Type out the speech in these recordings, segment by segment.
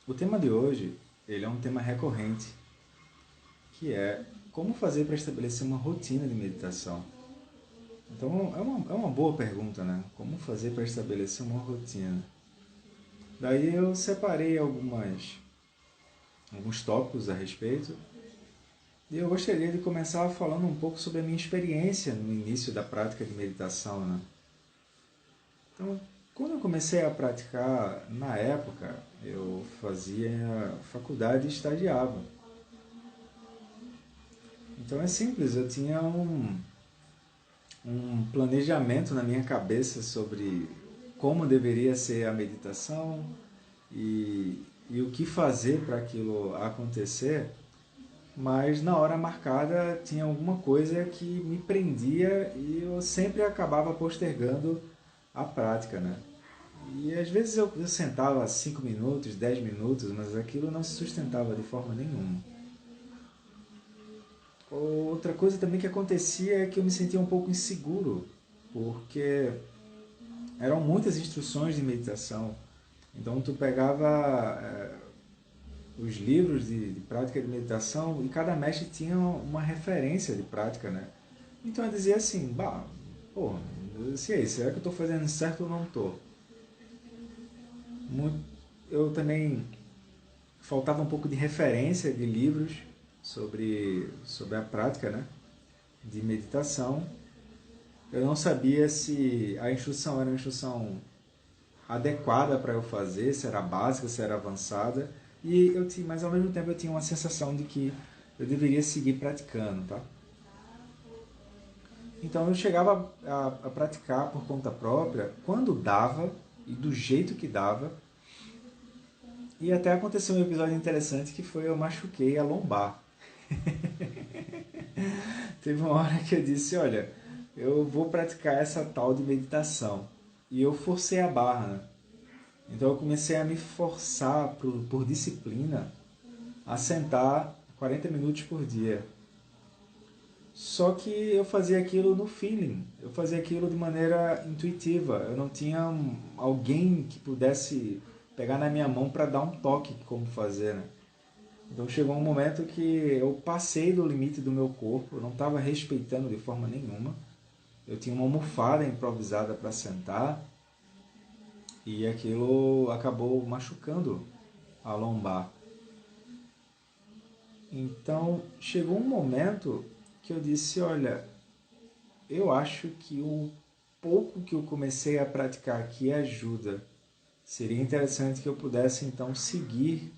O tema de hoje, ele é um tema recorrente, que é como fazer para estabelecer uma rotina de meditação. Então, é uma boa pergunta, né? Como fazer para estabelecer uma rotina? Daí eu separei alguns tópicos a respeito e eu gostaria de começar falando um pouco sobre a minha experiência no início da prática de meditação, né? Então, quando eu comecei a praticar, na época, eu fazia faculdade e estagiava. Então é simples, eu tinha um planejamento na minha cabeça sobre como deveria ser a meditação e o que fazer para aquilo acontecer, mas na hora marcada tinha alguma coisa que me prendia e eu sempre acabava postergando a prática, né? E às vezes eu sentava 5 minutos, 10 minutos, mas aquilo não se sustentava de forma nenhuma. Outra coisa também que acontecia é que eu me sentia um pouco inseguro, porque eram muitas instruções de meditação. Então tu pegava os livros de prática de meditação e cada mestre tinha uma referência de prática, né? Então eu dizia assim, bah, pô, se é isso, será que eu estou fazendo certo ou não estou? Eu também faltava um pouco de referência de livros sobre a prática, né, de meditação. Eu não sabia se a instrução era uma instrução adequada para eu fazer, se era básica, se era avançada. Mas ao mesmo tempo eu tinha uma sensação de que eu deveria seguir praticando, tá? Então eu chegava a praticar por conta própria quando dava e do jeito que dava. E até aconteceu um episódio interessante que foi eu machuquei a lombar. Teve uma hora que eu disse, olha, eu vou praticar essa tal de meditação. E eu forcei a barra, né? Então eu comecei a me forçar por disciplina a sentar 40 minutos por dia. Só que eu fazia aquilo no feeling, eu fazia aquilo de maneira intuitiva. Eu não tinha alguém que pudesse pegar na minha mão para dar um toque como fazer, né? Então chegou um momento que eu passei do limite do meu corpo, eu não estava respeitando de forma nenhuma. Eu tinha uma almofada improvisada para sentar e aquilo acabou machucando a lombar. Então chegou um momento que eu disse, olha, eu acho que o pouco que eu comecei a praticar aqui ajuda. Seria interessante que eu pudesse então seguir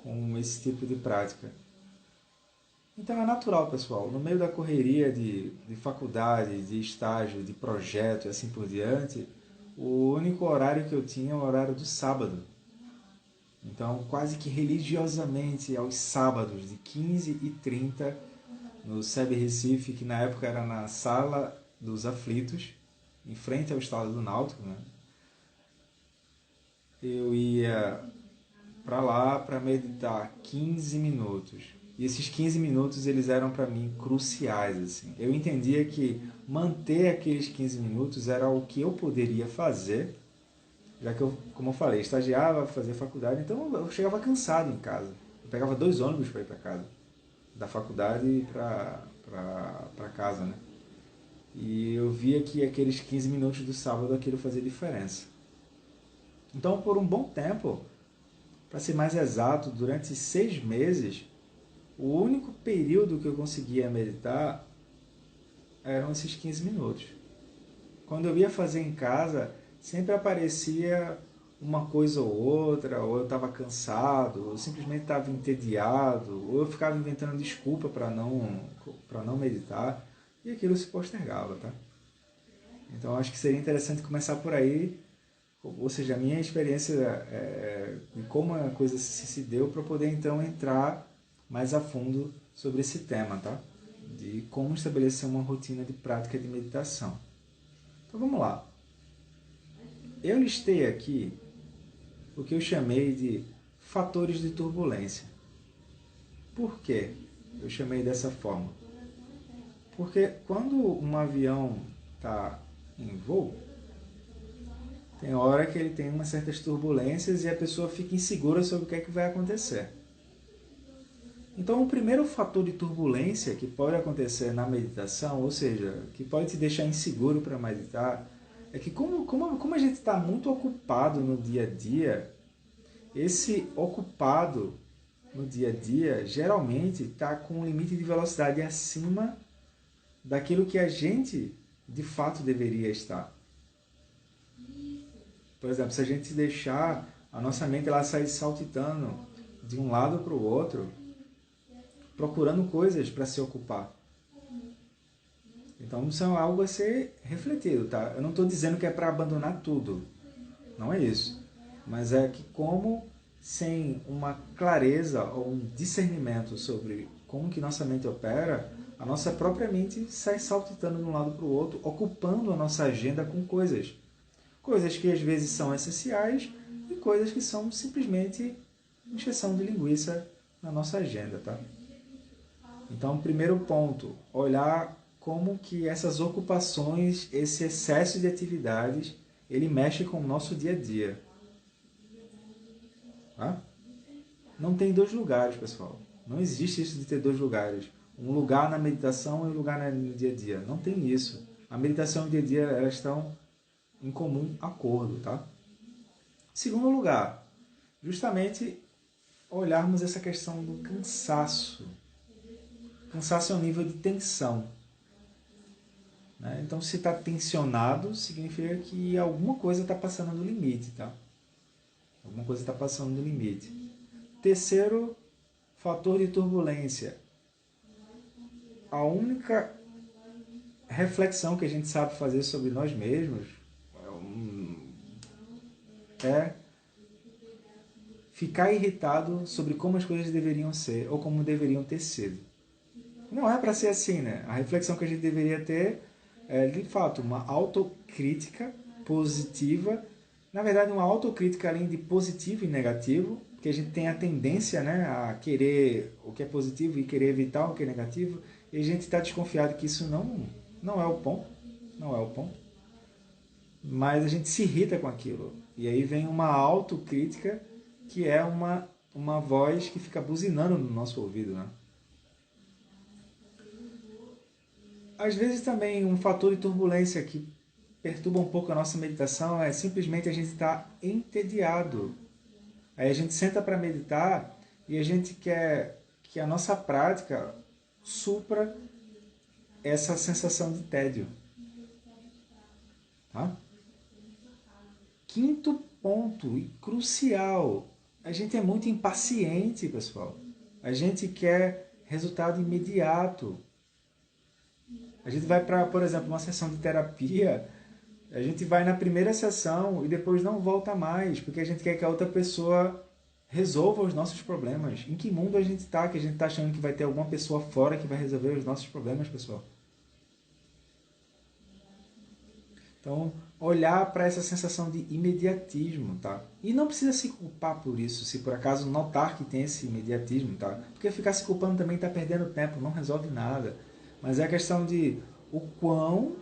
com esse tipo de prática. Então é natural, pessoal, no meio da correria de faculdade, de estágio, de projeto e assim por diante, o único horário que eu tinha é o horário do sábado. Então, quase que religiosamente, aos sábados, de 15h30, no SEB Recife, que na época era na Sala dos Aflitos, em frente ao Estádio do Náutico, né? Eu ia para lá para meditar 15 minutos. E esses 15 minutos eles eram para mim cruciais, assim. Eu entendia que manter aqueles 15 minutos era o que eu poderia fazer, já que eu, como eu falei, estagiava, fazia faculdade, então eu chegava cansado em casa. Eu pegava 2 ônibus para ir para casa, da faculdade para casa, né? E eu via que aqueles 15 minutos do sábado aquilo fazia diferença. Então, por um bom tempo, para ser mais exato, durante 6 meses, o único período que eu conseguia meditar eram esses 15 minutos. Quando eu ia fazer em casa, sempre aparecia uma coisa ou outra, ou eu estava cansado, ou simplesmente estava entediado, ou eu ficava inventando desculpa para não meditar, e aquilo se postergava, tá? Então acho que seria interessante começar por aí, ou seja, a minha experiência de como a coisa se deu para poder então entrar mais a fundo sobre esse tema, tá? De como estabelecer uma rotina de prática de meditação. Então vamos lá. Eu listei aqui o que eu chamei de fatores de turbulência. Por que eu chamei dessa forma? Porque quando um avião está em voo, Tem hora que ele tem umas certas turbulências e a pessoa fica insegura sobre o que é que vai acontecer. Então, o primeiro fator de turbulência que pode acontecer na meditação, ou seja, que pode te deixar inseguro para meditar, é que como a gente está muito ocupado no dia a dia, esse ocupado no dia a dia geralmente está com um limite de velocidade acima daquilo que a gente de fato deveria estar. Por exemplo, se a gente deixar a nossa mente ela sair saltitando de um lado para o outro, procurando coisas para se ocupar. Então isso é algo a ser refletido, tá? Eu não estou dizendo que é para abandonar tudo, não é isso. Mas é que como sem uma clareza ou um discernimento sobre como que nossa mente opera, a nossa própria mente sai saltitando de um lado para o outro, ocupando a nossa agenda com coisas. Coisas que às vezes são essenciais e coisas que são simplesmente encheção de linguiça na nossa agenda, tá? Então, primeiro ponto, olhar como que essas ocupações, esse excesso de atividades, ele mexe com o nosso dia a dia. Tá? Não tem dois lugares, pessoal. Não existe isso de ter dois lugares. Um lugar na meditação e um lugar no dia a dia. Não tem isso. A meditação e o dia a dia, elas estão em comum acordo, tá? Segundo lugar, justamente olharmos essa questão do cansaço. Cansaço é um nível de tensão. Né? Então, se está tensionado, significa que alguma coisa está passando do limite, tá? Alguma coisa está passando do limite. Terceiro fator de turbulência. A única reflexão que a gente sabe fazer sobre nós mesmos é ficar irritado sobre como as coisas deveriam ser ou como deveriam ter sido. Não é para ser assim, né? A reflexão que a gente deveria ter é, de fato, uma autocrítica positiva. Na verdade, uma autocrítica além de positivo e negativo, porque a gente tem a tendência, né, a querer o que é positivo e querer evitar o que é negativo, e a gente está desconfiado que isso não é o ponto, não é o ponto. Mas a gente se irrita com aquilo. E aí vem uma autocrítica que é uma voz que fica buzinando no nosso ouvido, né? Às vezes também um fator de turbulência que perturba um pouco a nossa meditação é simplesmente a gente estar entediado. Aí a gente senta para meditar e a gente quer que a nossa prática supra essa sensação de tédio. Tá? Quinto ponto e crucial, a gente é muito impaciente, pessoal. A gente quer resultado imediato. A gente vai para, por exemplo, uma sessão de terapia, a gente vai na primeira sessão e depois não volta mais, porque a gente quer que a outra pessoa resolva os nossos problemas. Em que mundo a gente está, que a gente está achando que vai ter alguma pessoa fora que vai resolver os nossos problemas, pessoal? Então, olhar para essa sensação de imediatismo, tá? E não precisa se culpar por isso, se por acaso notar que tem esse imediatismo, tá? Porque ficar se culpando também está perdendo tempo, não resolve nada. Mas é a questão de o quão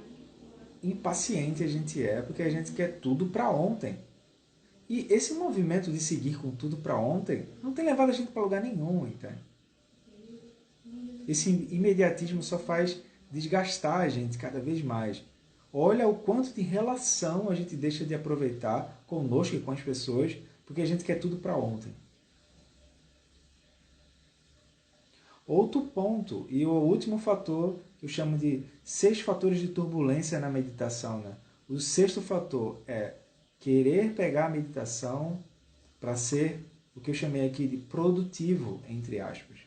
impaciente a gente é, porque a gente quer tudo para ontem. E esse movimento de seguir com tudo para ontem não tem levado a gente para lugar nenhum, entende? Esse imediatismo só faz desgastar a gente cada vez mais. Olha o quanto de relação a gente deixa de aproveitar conosco e com as pessoas, porque a gente quer tudo para ontem. Outro ponto, e o último fator, que eu chamo de 6 fatores de turbulência na meditação. Né? O sexto fator é querer pegar a meditação para ser o que eu chamei aqui de produtivo, entre aspas.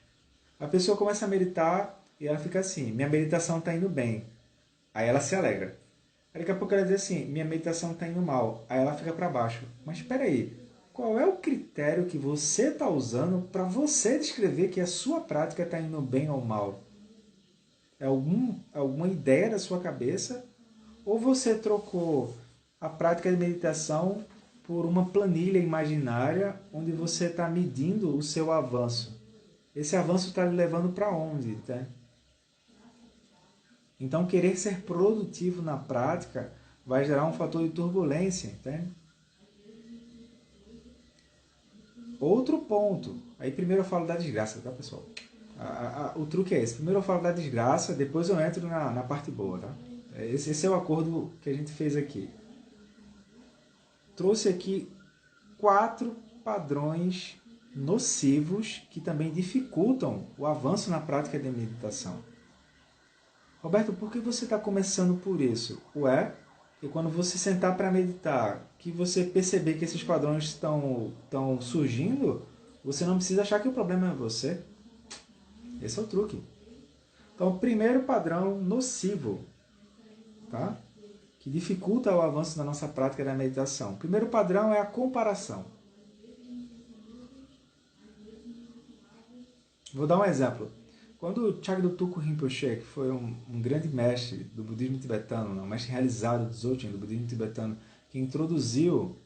A pessoa começa a meditar e ela fica assim, minha meditação está indo bem. Aí ela se alegra. Aí daqui a pouco ela diz assim, minha meditação está indo mal. Aí ela fica para baixo. Mas espera aí, qual é o critério que você está usando para você descrever que a sua prática está indo bem ou mal? É alguma ideia da sua cabeça? Ou você trocou a prática de meditação por uma planilha imaginária onde você está medindo o seu avanço? Esse avanço está lhe levando para onde? Tá? Então, querer ser produtivo na prática vai gerar um fator de turbulência, entende? outro ponto. Aí primeiro eu falo da desgraça, tá, pessoal? O truque é esse. Primeiro eu falo da desgraça, depois eu entro na parte boa, tá? Esse é o acordo que a gente fez aqui. Trouxe aqui 4 padrões nocivos que também dificultam o avanço na prática de meditação. Roberto, por que você está começando por isso? E quando você sentar para meditar, que você perceber que esses padrões estão surgindo, você não precisa achar que o problema é você. Esse é o truque. Então, primeiro padrão nocivo, tá? Que dificulta o avanço da nossa prática da meditação. O primeiro padrão é a comparação. Vou dar um exemplo. Quando o Chagdud Rinpoche, que foi um grande mestre do budismo tibetano, um mestre realizado do Dzogchen do budismo tibetano, que introduziu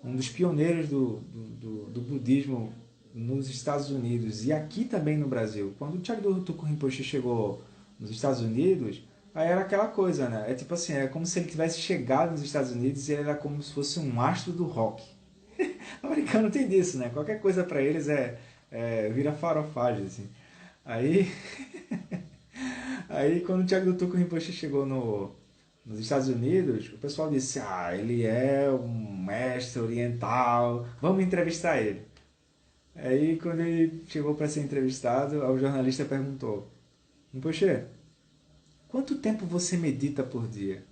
um dos pioneiros do budismo nos Estados Unidos e aqui também no Brasil. Quando o Chagdud Rinpoche chegou nos Estados Unidos, aí era aquela coisa, né? É tipo assim, é como se ele tivesse chegado nos Estados Unidos e ele era como se fosse um astro do rock. O americano tem disso, né? Qualquer coisa para eles vira farofagem, assim. Aí quando o Chagdud Rinpoche chegou nos Estados Unidos, o pessoal disse, ele é um mestre oriental, vamos entrevistar ele. Aí quando ele chegou para ser entrevistado, o jornalista perguntou, Rinpoche, quanto tempo você medita por dia?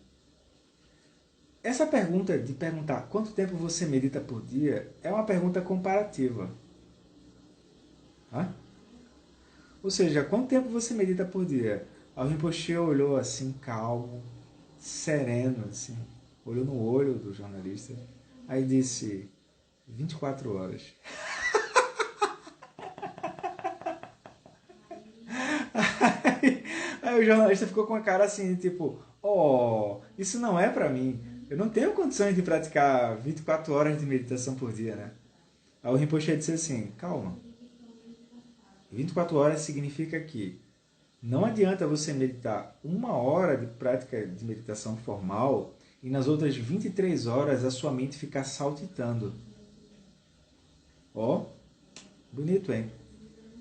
Essa pergunta de perguntar quanto tempo você medita por dia é uma pergunta comparativa. Ou seja, quanto tempo você medita por dia? Aí o Rinpoche olhou assim, calmo, sereno, assim, olhou no olho do jornalista, aí disse, 24 horas. Aí o jornalista ficou com a cara assim, tipo, isso não é pra mim. Eu não tenho condições de praticar 24 horas de meditação por dia, né? Aí o Rinpoche disse assim, calma. 24 horas significa que não adianta você meditar 1 hora de prática de meditação formal e nas outras 23 horas a sua mente ficar saltitando. Bonito, hein?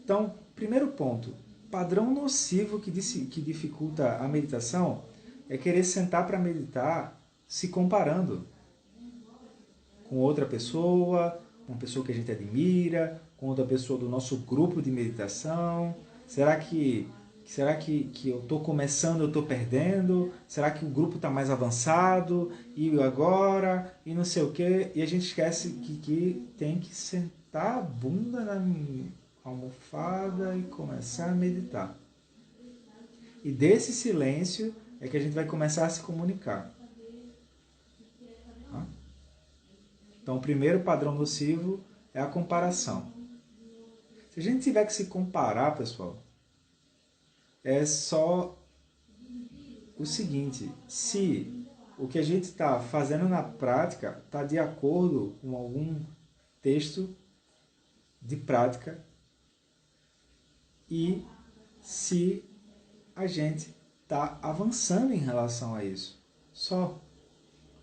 Então, primeiro ponto, padrão nocivo que dificulta a meditação é querer sentar para meditar se comparando com outra pessoa, com uma pessoa que a gente admira, com outra pessoa do nosso grupo de meditação. Será que eu estou começando, eu estou perdendo? Será que o grupo está mais avançado? E agora? E não sei o quê. E a gente esquece que tem que sentar a bunda na almofada e começar a meditar. E desse silêncio é que a gente vai começar a se comunicar. Então, o primeiro padrão nocivo é a comparação. Se a gente tiver que se comparar, pessoal, é só o seguinte, se o que a gente está fazendo na prática está de acordo com algum texto de prática e se a gente está avançando em relação a isso. Só.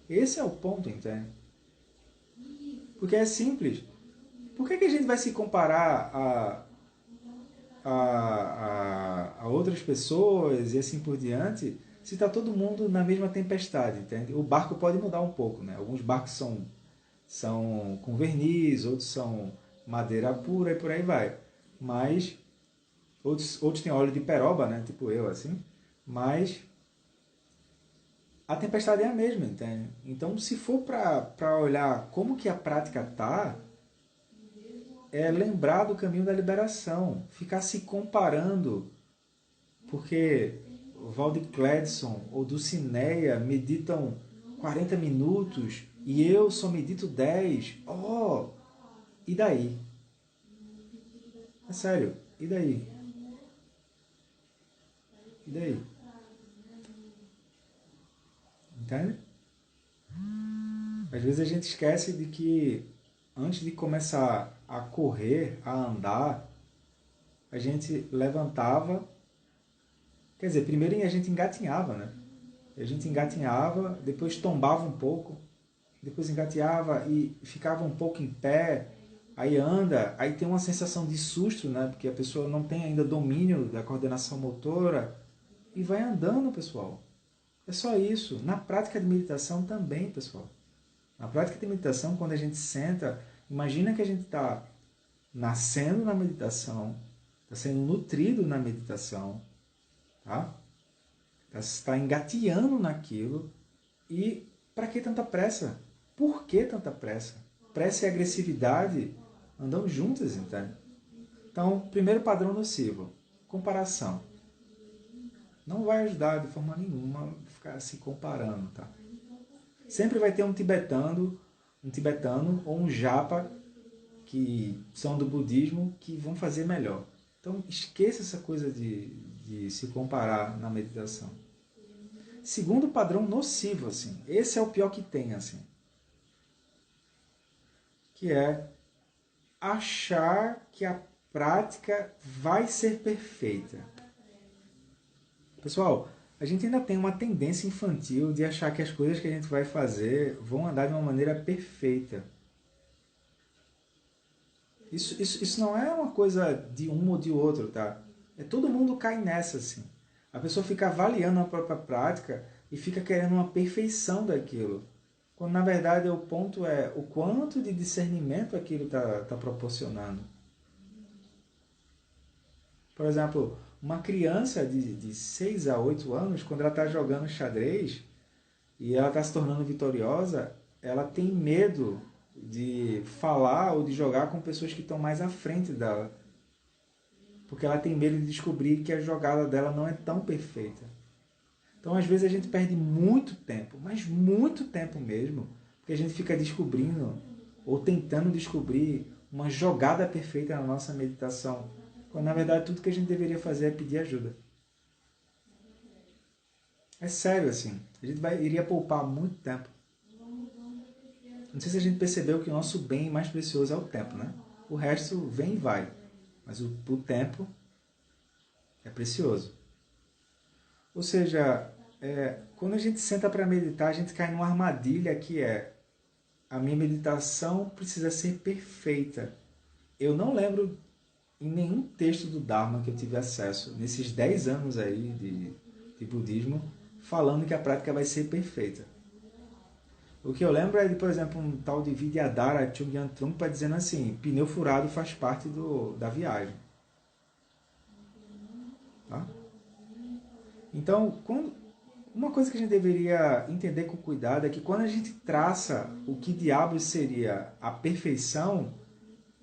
Esse é o ponto, entende? Porque é simples. Por que a gente vai se comparar a outras pessoas e assim por diante, se está todo mundo na mesma tempestade, entende? O barco pode mudar um pouco, né? Alguns barcos são com verniz, outros são madeira pura e por aí vai. Mas outros têm óleo de peroba, né? Tipo eu, assim. Mas a tempestade é a mesma, entende? Então, se for para olhar como que a prática está, é lembrar do caminho da liberação, ficar se comparando, porque o Valdir Cledson ou Dulcineia meditam 40 minutos e eu só medito 10. E daí? É sério, e daí? E daí? Entende? Às vezes a gente esquece de que antes de começar a correr, a andar, a gente levantava, quer dizer, primeiro a gente engatinhava, né? A gente engatinhava, depois tombava um pouco, depois engateava e ficava um pouco em pé, aí anda, aí tem uma sensação de susto, né? Porque a pessoa não tem ainda domínio da coordenação motora e vai andando, pessoal. É só isso. Na prática de meditação também, pessoal. Na prática de meditação, quando a gente senta, imagina que a gente está nascendo na meditação, está sendo nutrido na meditação, tá? Está engateando naquilo. E para que tanta pressa? Por que tanta pressa? Pressa e agressividade andam juntas, entende? Então, primeiro padrão nocivo, comparação. Não vai ajudar de forma nenhuma ficar se comparando, tá? Sempre vai ter um tibetano ou um japa que são do budismo que vão fazer melhor. Então, esqueça essa coisa de se comparar na meditação. Segundo padrão nocivo, assim. Esse é o pior que tem, assim. Que é achar que a prática vai ser perfeita. Pessoal, a gente ainda tem uma tendência infantil de achar que as coisas que a gente vai fazer vão andar de uma maneira perfeita. Isso não é uma coisa de um ou de outro, tá? Todo mundo cai nessa, assim. A pessoa fica avaliando a própria prática e fica querendo uma perfeição daquilo. Quando, na verdade, o ponto é o quanto de discernimento aquilo está proporcionando. Por exemplo, uma criança de 6 a 8 anos, quando ela está jogando xadrez e ela está se tornando vitoriosa, ela tem medo de falar ou de jogar com pessoas que estão mais à frente dela. Porque ela tem medo de descobrir que a jogada dela não é tão perfeita. Então, às vezes, a gente perde muito tempo, mas muito tempo mesmo, porque a gente fica descobrindo ou tentando descobrir uma jogada perfeita na nossa meditação, quando, na verdade, tudo que a gente deveria fazer é pedir ajuda. É sério, assim. A gente iria poupar muito tempo. Não sei se a gente percebeu que o nosso bem mais precioso é o tempo, né? O resto vem e vai. Mas o tempo é precioso. Ou seja, quando a gente senta para meditar, a gente cai numa armadilha que é a minha meditação precisa ser perfeita. Eu não lembro em nenhum texto do Dharma que eu tive acesso, nesses 10 anos aí de budismo, falando que a prática vai ser perfeita. O que eu lembro é de, por exemplo, um tal de Vidyadhara Chögyam Trungpa dizendo assim, pneu furado faz parte da viagem. Tá? Então, uma coisa que a gente deveria entender com cuidado é que quando a gente traça o que diabos seria a perfeição,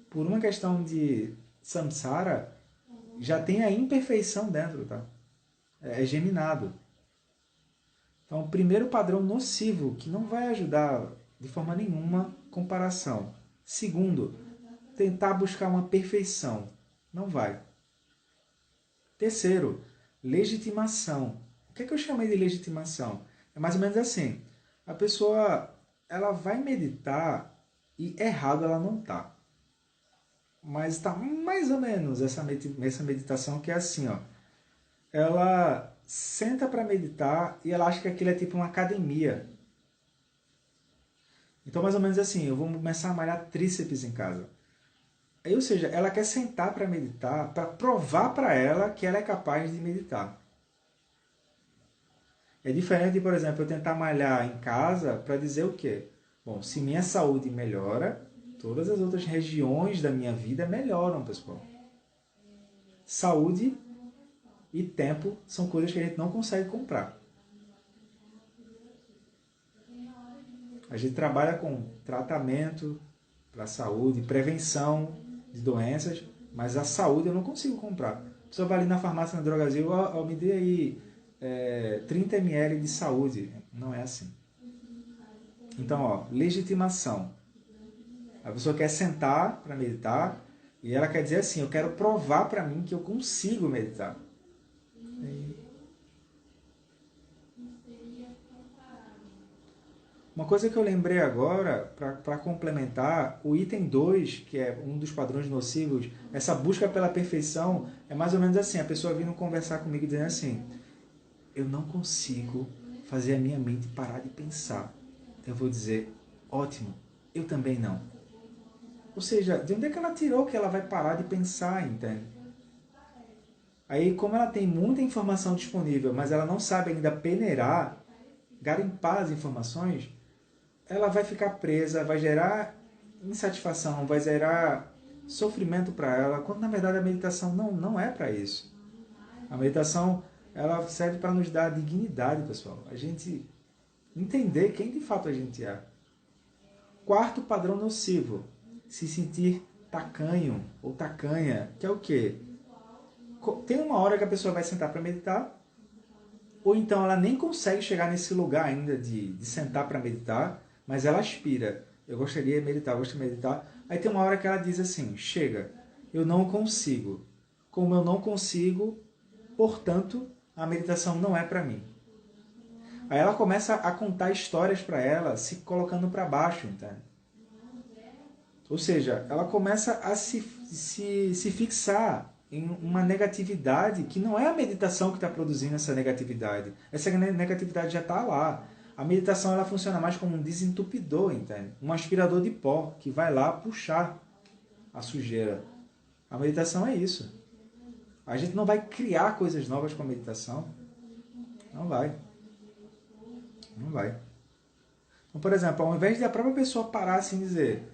por uma questão de samsara, já tem a imperfeição dentro, tá? É geminado. Então, primeiro padrão nocivo, que não vai ajudar de forma nenhuma comparação. Segundo, tentar buscar uma perfeição. Não vai. Terceiro, legitimação. O que é que eu chamei de legitimação? É mais ou menos assim. A pessoa ela vai meditar e errado ela não está. Mas está mais ou menos essa meditação que é assim, ó. Ela senta para meditar e ela acha que aquilo é tipo uma academia. Então, mais ou menos assim, eu vou começar a malhar tríceps em casa. Aí, ou seja, ela quer sentar para meditar, para provar para ela que ela é capaz de meditar. É diferente, por exemplo, eu tentar malhar em casa para dizer o quê? Bom, se minha saúde melhora, todas as outras regiões da minha vida melhoram, pessoal. Saúde e tempo são coisas que a gente não consegue comprar. A gente trabalha com tratamento para a saúde, prevenção de doenças, mas a saúde eu não consigo comprar. A pessoa vai ali na farmácia, na drogazil, me dê aí 30 ml de saúde. Não é assim. Então, ó, legitimação. A pessoa quer sentar para meditar e ela quer dizer assim, eu quero provar para mim que eu consigo meditar. Uma coisa que eu lembrei agora, para complementar, o item 2, que é um dos padrões nocivos, essa busca pela perfeição, é mais ou menos assim, a pessoa vindo conversar comigo dizendo assim, eu não consigo fazer a minha mente parar de pensar. Eu vou dizer, Ótimo, eu também não. Ou seja, de onde é que ela tirou que ela vai parar de pensar, entende? Aí, como ela tem muita informação disponível, mas ela não sabe ainda peneirar, garimpar as informações, ela vai ficar presa, vai gerar insatisfação, vai gerar sofrimento para ela, quando na verdade a meditação não é para isso. A meditação, ela serve para nos dar dignidade, pessoal. A gente entender quem de fato a gente é. Quarto padrão nocivo, se sentir tacanho ou tacanha, que é o quê? Tem uma hora que a pessoa vai sentar para meditar, ou então ela nem consegue chegar nesse lugar ainda de sentar para meditar, mas ela aspira. Eu gostaria de meditar, eu gostaria de meditar. Aí tem uma hora que ela diz assim, chega, eu não consigo. Como eu não consigo, portanto, a meditação não é para mim. Aí ela começa a contar histórias para ela, se colocando para baixo, entende? Ou seja, ela começa a se fixar em uma negatividade que não é a meditação que está produzindo essa negatividade. Essa negatividade já está lá. A meditação ela funciona mais como um desentupidor, entende? Um aspirador de pó que vai lá puxar a sujeira. A meditação é isso. A gente não vai criar coisas novas com a meditação. Não vai. Não vai. Então, por exemplo, ao invés de a própria pessoa parar assim e dizer,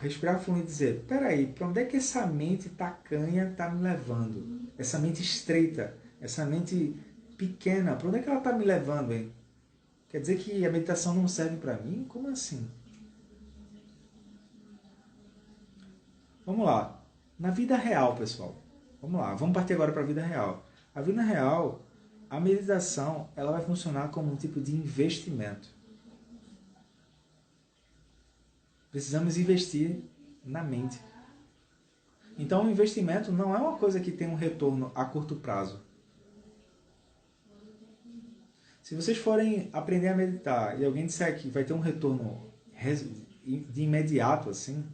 respirar fundo e dizer, peraí, para onde é que essa mente tacanha está me levando? Essa mente estreita, essa mente pequena, para onde é que ela está me levando, hein? Quer dizer que a meditação não serve para mim? Como assim? Vamos lá. Na vida real, pessoal. Vamos lá, vamos partir agora para a vida real. A vida real, a meditação, ela vai funcionar como um tipo de investimento. Precisamos investir na mente. Então, o investimento não é uma coisa que tem um retorno a curto prazo. Se vocês forem aprender a meditar e alguém disser que vai ter um retorno de imediato, assim,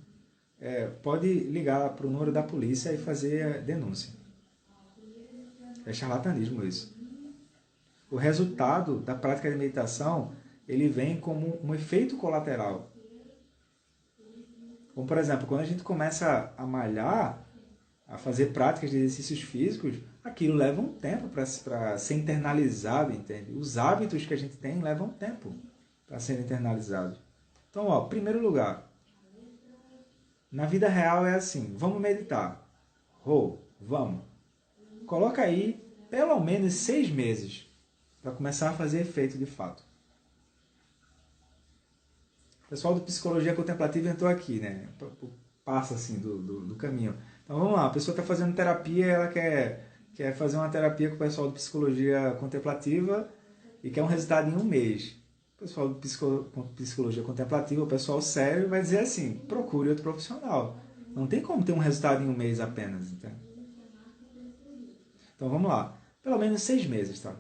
pode ligar para o número da polícia e fazer a denúncia. É charlatanismo isso. O resultado da prática de meditação, ele vem como um efeito colateral. Como, por exemplo, quando a gente começa a malhar, a fazer práticas de exercícios físicos, aquilo leva um tempo para ser internalizado, entende? Os hábitos que a gente tem levam tempo para serem internalizados. Então, ó, primeiro lugar, na vida real é assim, vamos meditar. Vamos. Coloca aí pelo menos 6 meses para começar a fazer efeito de fato. O pessoal do Psicologia Contemplativa entrou aqui, né? Passa assim do caminho. Então vamos lá, a pessoa está fazendo terapia, ela quer fazer uma terapia com o pessoal do Psicologia Contemplativa e quer um resultado em 1 mês. O pessoal do Psicologia Contemplativa, o pessoal sério, vai dizer assim, procure outro profissional. Não tem como ter um resultado em 1 mês apenas, entende? Então vamos lá, pelo menos 6 meses, tá?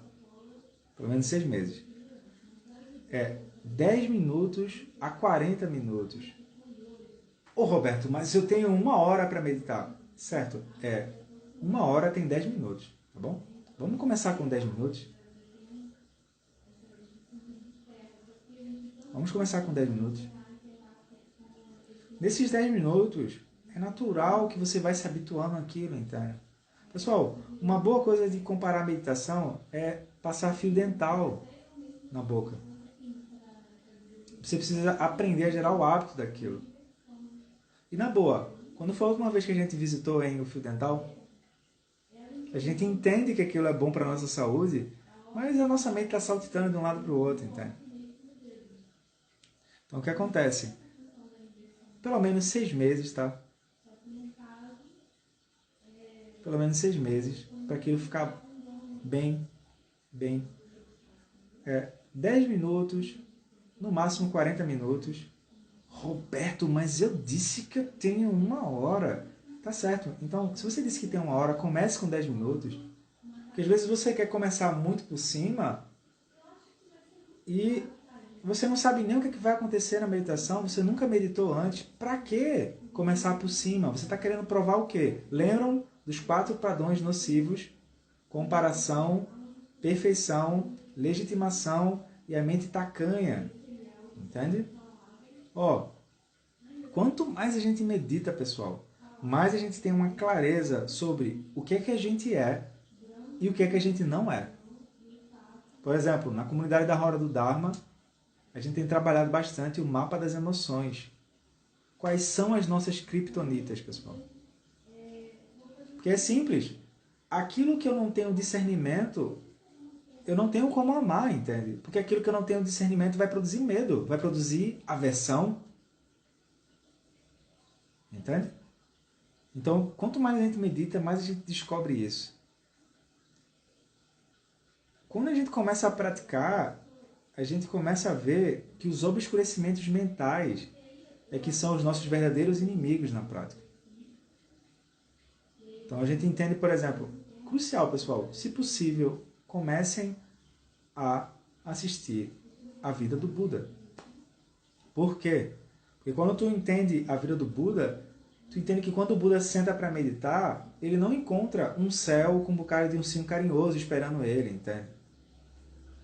Pelo menos 6 meses. 10 minutos a 40 minutos. Ô Roberto, mas eu tenho 1 hora para meditar. Certo, 1 hora tem 10 minutos, tá bom? Vamos começar com 10 minutos. Vamos começar com 10 minutos. Nesses 10 minutos, é natural que você vai se habituando àquilo, entende? Pessoal, uma boa coisa de comparar a meditação é passar fio dental na boca. Você precisa aprender a gerar o hábito daquilo. E na boa, quando foi a última vez que a gente visitou o fio dental, a gente entende que aquilo é bom para a nossa saúde, mas a nossa mente está saltitando de um lado para o outro, entende? Então o que acontece? Pelo menos 6 meses, tá? Pelo menos 6 meses, para aquilo ficar bem. 10 minutos, no máximo 40 minutos. Roberto, mas eu disse que eu tenho 1 hora. Tá certo. Então, se você disse que tem 1 hora, comece com 10 minutos. Porque às vezes você quer começar muito por cima e você não sabe nem o que vai acontecer na meditação, você nunca meditou antes. Para que começar por cima? Você está querendo provar o quê? Lembram dos 4 padrões nocivos? Comparação, perfeição, legitimação e a mente tacanha. Entende? Ó, quanto mais a gente medita, pessoal, mais a gente tem uma clareza sobre o que é que a gente é e o que é que a gente não é. Por exemplo, na comunidade da Roda do Dharma, a gente tem trabalhado bastante o mapa das emoções. Quais são as nossas criptonitas, pessoal? Porque é simples. Aquilo que eu não tenho discernimento, eu não tenho como amar, entende? Porque aquilo que eu não tenho discernimento vai produzir medo, vai produzir aversão. Entende? Então, quanto mais a gente medita, mais a gente descobre isso. Quando a gente começa a praticar, a gente começa a ver que os obscurecimentos mentais é que são os nossos verdadeiros inimigos na prática. Então a gente entende, por exemplo, crucial, pessoal, se possível, comecem a assistir a vida do Buda. Por quê? Porque quando tu entende a vida do Buda, tu entende que quando o Buda senta para meditar, ele não encontra um céu com um bocado de ursinho carinhoso esperando ele, entende?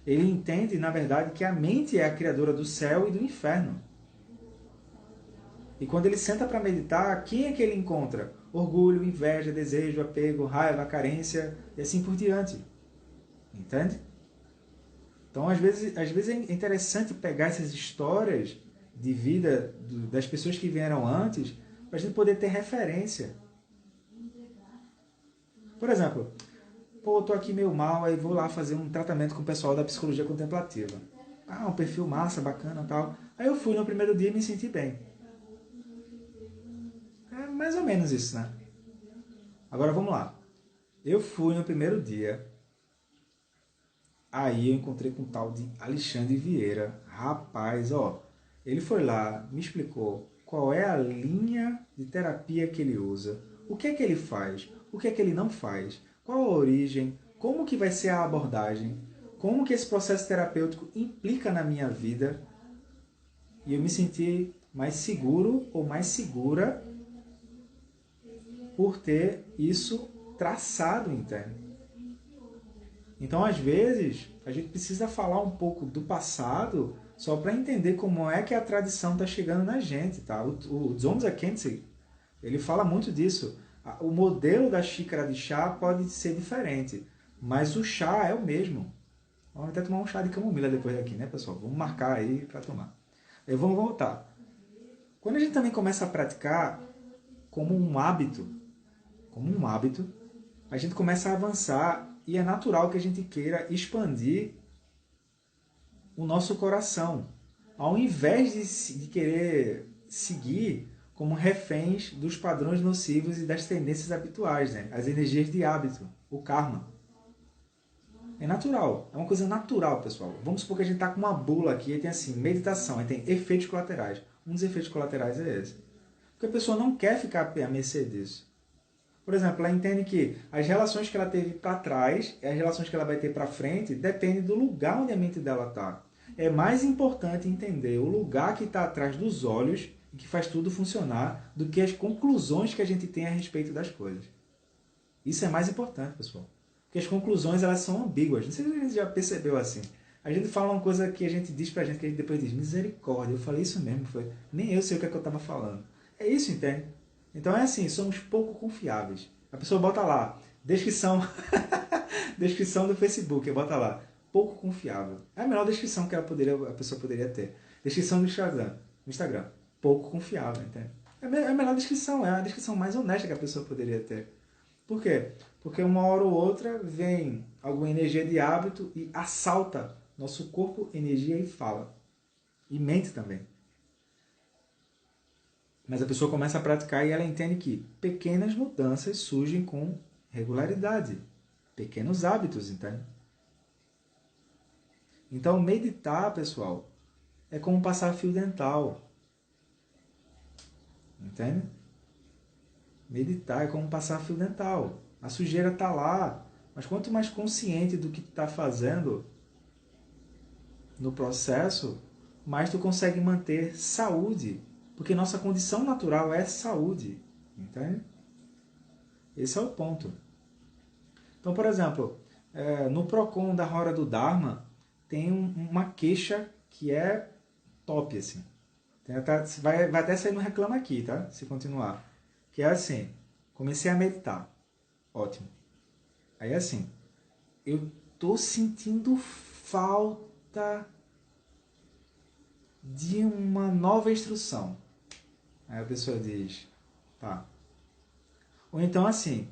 Ele entende, na verdade, que a mente é a criadora do céu e do inferno. E quando ele senta para meditar, quem é que ele encontra? Orgulho, inveja, desejo, apego, raiva, carência e assim por diante. Entende? Então, às vezes é interessante pegar essas histórias de vida das pessoas que vieram antes para a gente poder ter referência. Por exemplo, pô, eu tô aqui meio mal, aí vou lá fazer um tratamento com o pessoal da psicologia contemplativa. Ah, um perfil massa, bacana e tal. Aí eu fui no primeiro dia e me senti bem. É mais ou menos isso, né? Agora vamos lá. Eu fui no primeiro dia, aí eu encontrei com um tal de Alexandre Vieira. Rapaz, ó, ele foi lá, me explicou qual é a linha de terapia que ele usa, o que é que ele faz, o que é que ele não faz, qual a origem, como que vai ser a abordagem, como que esse processo terapêutico implica na minha vida. E eu me senti mais seguro ou mais segura por ter isso traçado, entende? Então, às vezes, a gente precisa falar um pouco do passado só para entender como é que a tradição está chegando na gente, tá? O Dzongsa Khyentse, ele fala muito disso. O modelo da xícara de chá pode ser diferente, mas o chá é o mesmo. Vamos até tomar um chá de camomila depois daqui, né, pessoal? Vamos marcar aí para tomar. E vamos voltar. Quando a gente também começa a praticar como um hábito, a gente começa a avançar e é natural que a gente queira expandir o nosso coração, ao invés de querer seguir como reféns dos padrões nocivos e das tendências habituais, né? As energias de hábito, o karma. É natural, é uma coisa natural, pessoal. Vamos supor que a gente está com uma bula aqui e tem assim, meditação, e tem efeitos colaterais. Um dos efeitos colaterais é esse. Porque a pessoa não quer ficar à mercê disso. Por exemplo, ela entende que as relações que ela teve para trás e as relações que ela vai ter para frente dependem do lugar onde a mente dela está. É mais importante entender o lugar que está atrás dos olhos e que faz tudo funcionar do que as conclusões que a gente tem a respeito das coisas. Isso é mais importante, pessoal. Porque as conclusões elas são ambíguas. Não sei se a gente já percebeu assim. A gente fala uma coisa que a gente diz pra gente, que a gente depois diz, misericórdia, eu falei isso mesmo, foi. Nem eu sei o que é que eu estava falando. É isso, entende? Então é assim, somos pouco confiáveis. A pessoa bota lá, descrição, descrição do Facebook, bota lá, pouco confiável. É a melhor descrição que a pessoa poderia ter. Descrição do Instagram, pouco confiável, entende? É a melhor descrição, é a descrição mais honesta que a pessoa poderia ter. Por quê? Porque uma hora ou outra vem alguma energia de hábito e assalta nosso corpo, energia e fala. E mente também. Mas a pessoa começa a praticar e ela entende que pequenas mudanças surgem com regularidade. Pequenos hábitos, entende? Então, meditar, pessoal, é como passar fio dental. Entende? Meditar é como passar fio dental. A sujeira está lá, mas quanto mais consciente do que tu está fazendo no processo, mais tu consegue manter saúde. Porque nossa condição natural é saúde. Entende? Esse é o ponto. Então, por exemplo, no Procon da Roda do Dharma, tem uma queixa que é top, assim. Vai até sair no Reclama Aqui, tá? Se continuar. Que é assim, comecei a meditar. Ótimo. Aí assim, eu tô sentindo falta de uma nova instrução. Aí a pessoa diz, tá. Ou então assim,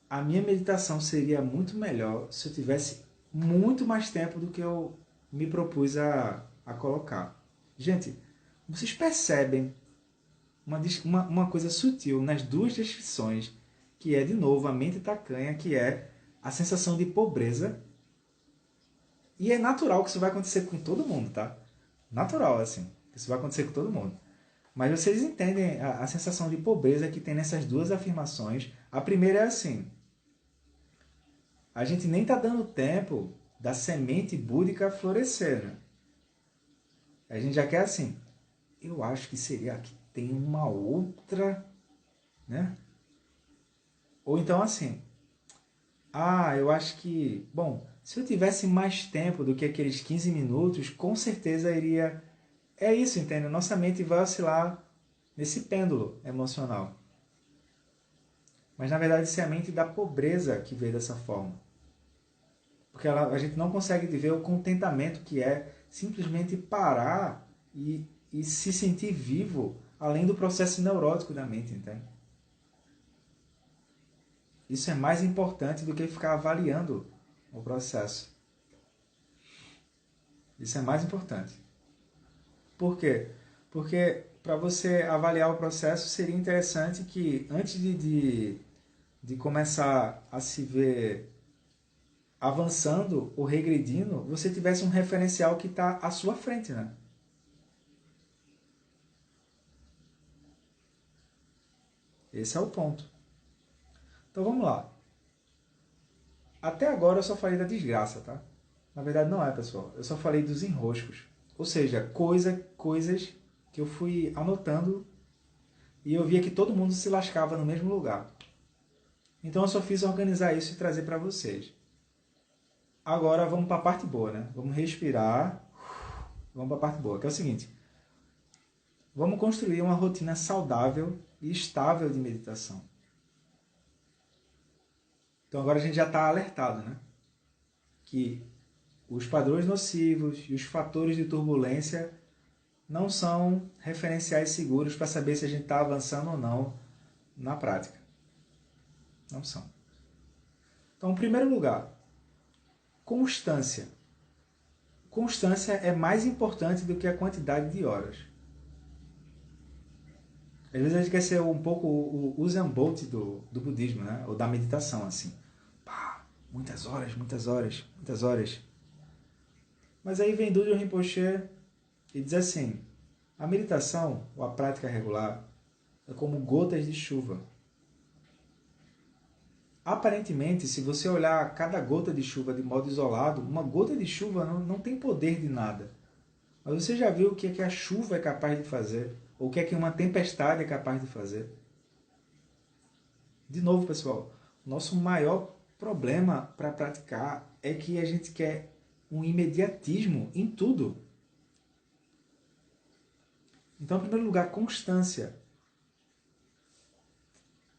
a minha meditação seria muito melhor se eu tivesse muito mais tempo do que eu me propus a colocar. Gente, vocês percebem uma coisa sutil nas duas descrições, que é, de novo, a mente tacanha, que é a sensação de pobreza. E é natural que isso vai acontecer com todo mundo, tá? Natural, assim. Isso vai acontecer com todo mundo. Mas vocês entendem a sensação de pobreza que tem nessas duas afirmações. A primeira é assim: a gente nem está dando tempo da semente búdica florescer, né? A gente já quer assim, eu acho que seria que tem uma outra, né? Ou então assim, eu acho que, bom, se eu tivesse mais tempo do que aqueles 15 minutos, com certeza iria... É isso, entende? Nossa mente vai oscilar nesse pêndulo emocional. Mas na verdade isso é a mente da pobreza que veio dessa forma. Porque a gente não consegue viver o contentamento que é simplesmente parar e se sentir vivo, além do processo neurótico da mente, entende? Isso é mais importante do que ficar avaliando o processo. Isso é mais importante. Por quê? Porque para você avaliar o processo, seria interessante que antes de começar a se ver avançando ou regredindo, você tivesse um referencial que está à sua frente, né? Esse é o ponto. Então vamos lá. Até agora eu só falei da desgraça, tá? Na verdade não é, pessoal. Eu só falei dos enroscos. Ou seja, coisas que eu fui anotando e eu via que todo mundo se lascava no mesmo lugar. Então eu só fiz organizar isso e trazer para vocês. Agora vamos para a parte boa, né? Vamos respirar. Vamos para a parte boa, que é o seguinte. Vamos construir uma rotina saudável e estável de meditação. Então agora a gente já está alertado, né? Que os padrões nocivos e os fatores de turbulência não são referenciais seguros para saber se a gente está avançando ou não na prática. Não são. Então, em primeiro lugar, constância. Constância é mais importante do que a quantidade de horas. Às vezes a gente quer ser um pouco o Usain Bolt do budismo, né? Ou da meditação, assim. Pá, muitas horas, muitas horas, muitas horas. Mas aí vem Dudjom Rinpoche e diz assim: a meditação, ou a prática regular, é como gotas de chuva. Aparentemente, se você olhar cada gota de chuva de modo isolado, uma gota de chuva não tem poder de nada. Mas você já viu o que é que a chuva é capaz de fazer? Ou o que é que uma tempestade é capaz de fazer? De novo, pessoal, nosso maior problema para praticar é que a gente quer um imediatismo em tudo. Então, em primeiro lugar, constância.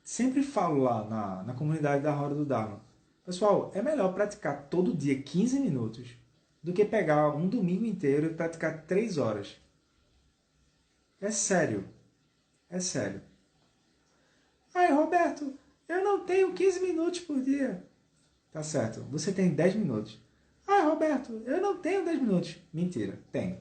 Sempre falo lá na comunidade da Roda do Dharma. Pessoal, é melhor praticar todo dia 15 minutos do que pegar um domingo inteiro e praticar 3 horas. É sério. É sério. Ai, Roberto, eu não tenho 15 minutos por dia. Tá certo, você tem 10 minutos. Ai, Roberto, eu não tenho 10 minutos. Mentira, tem.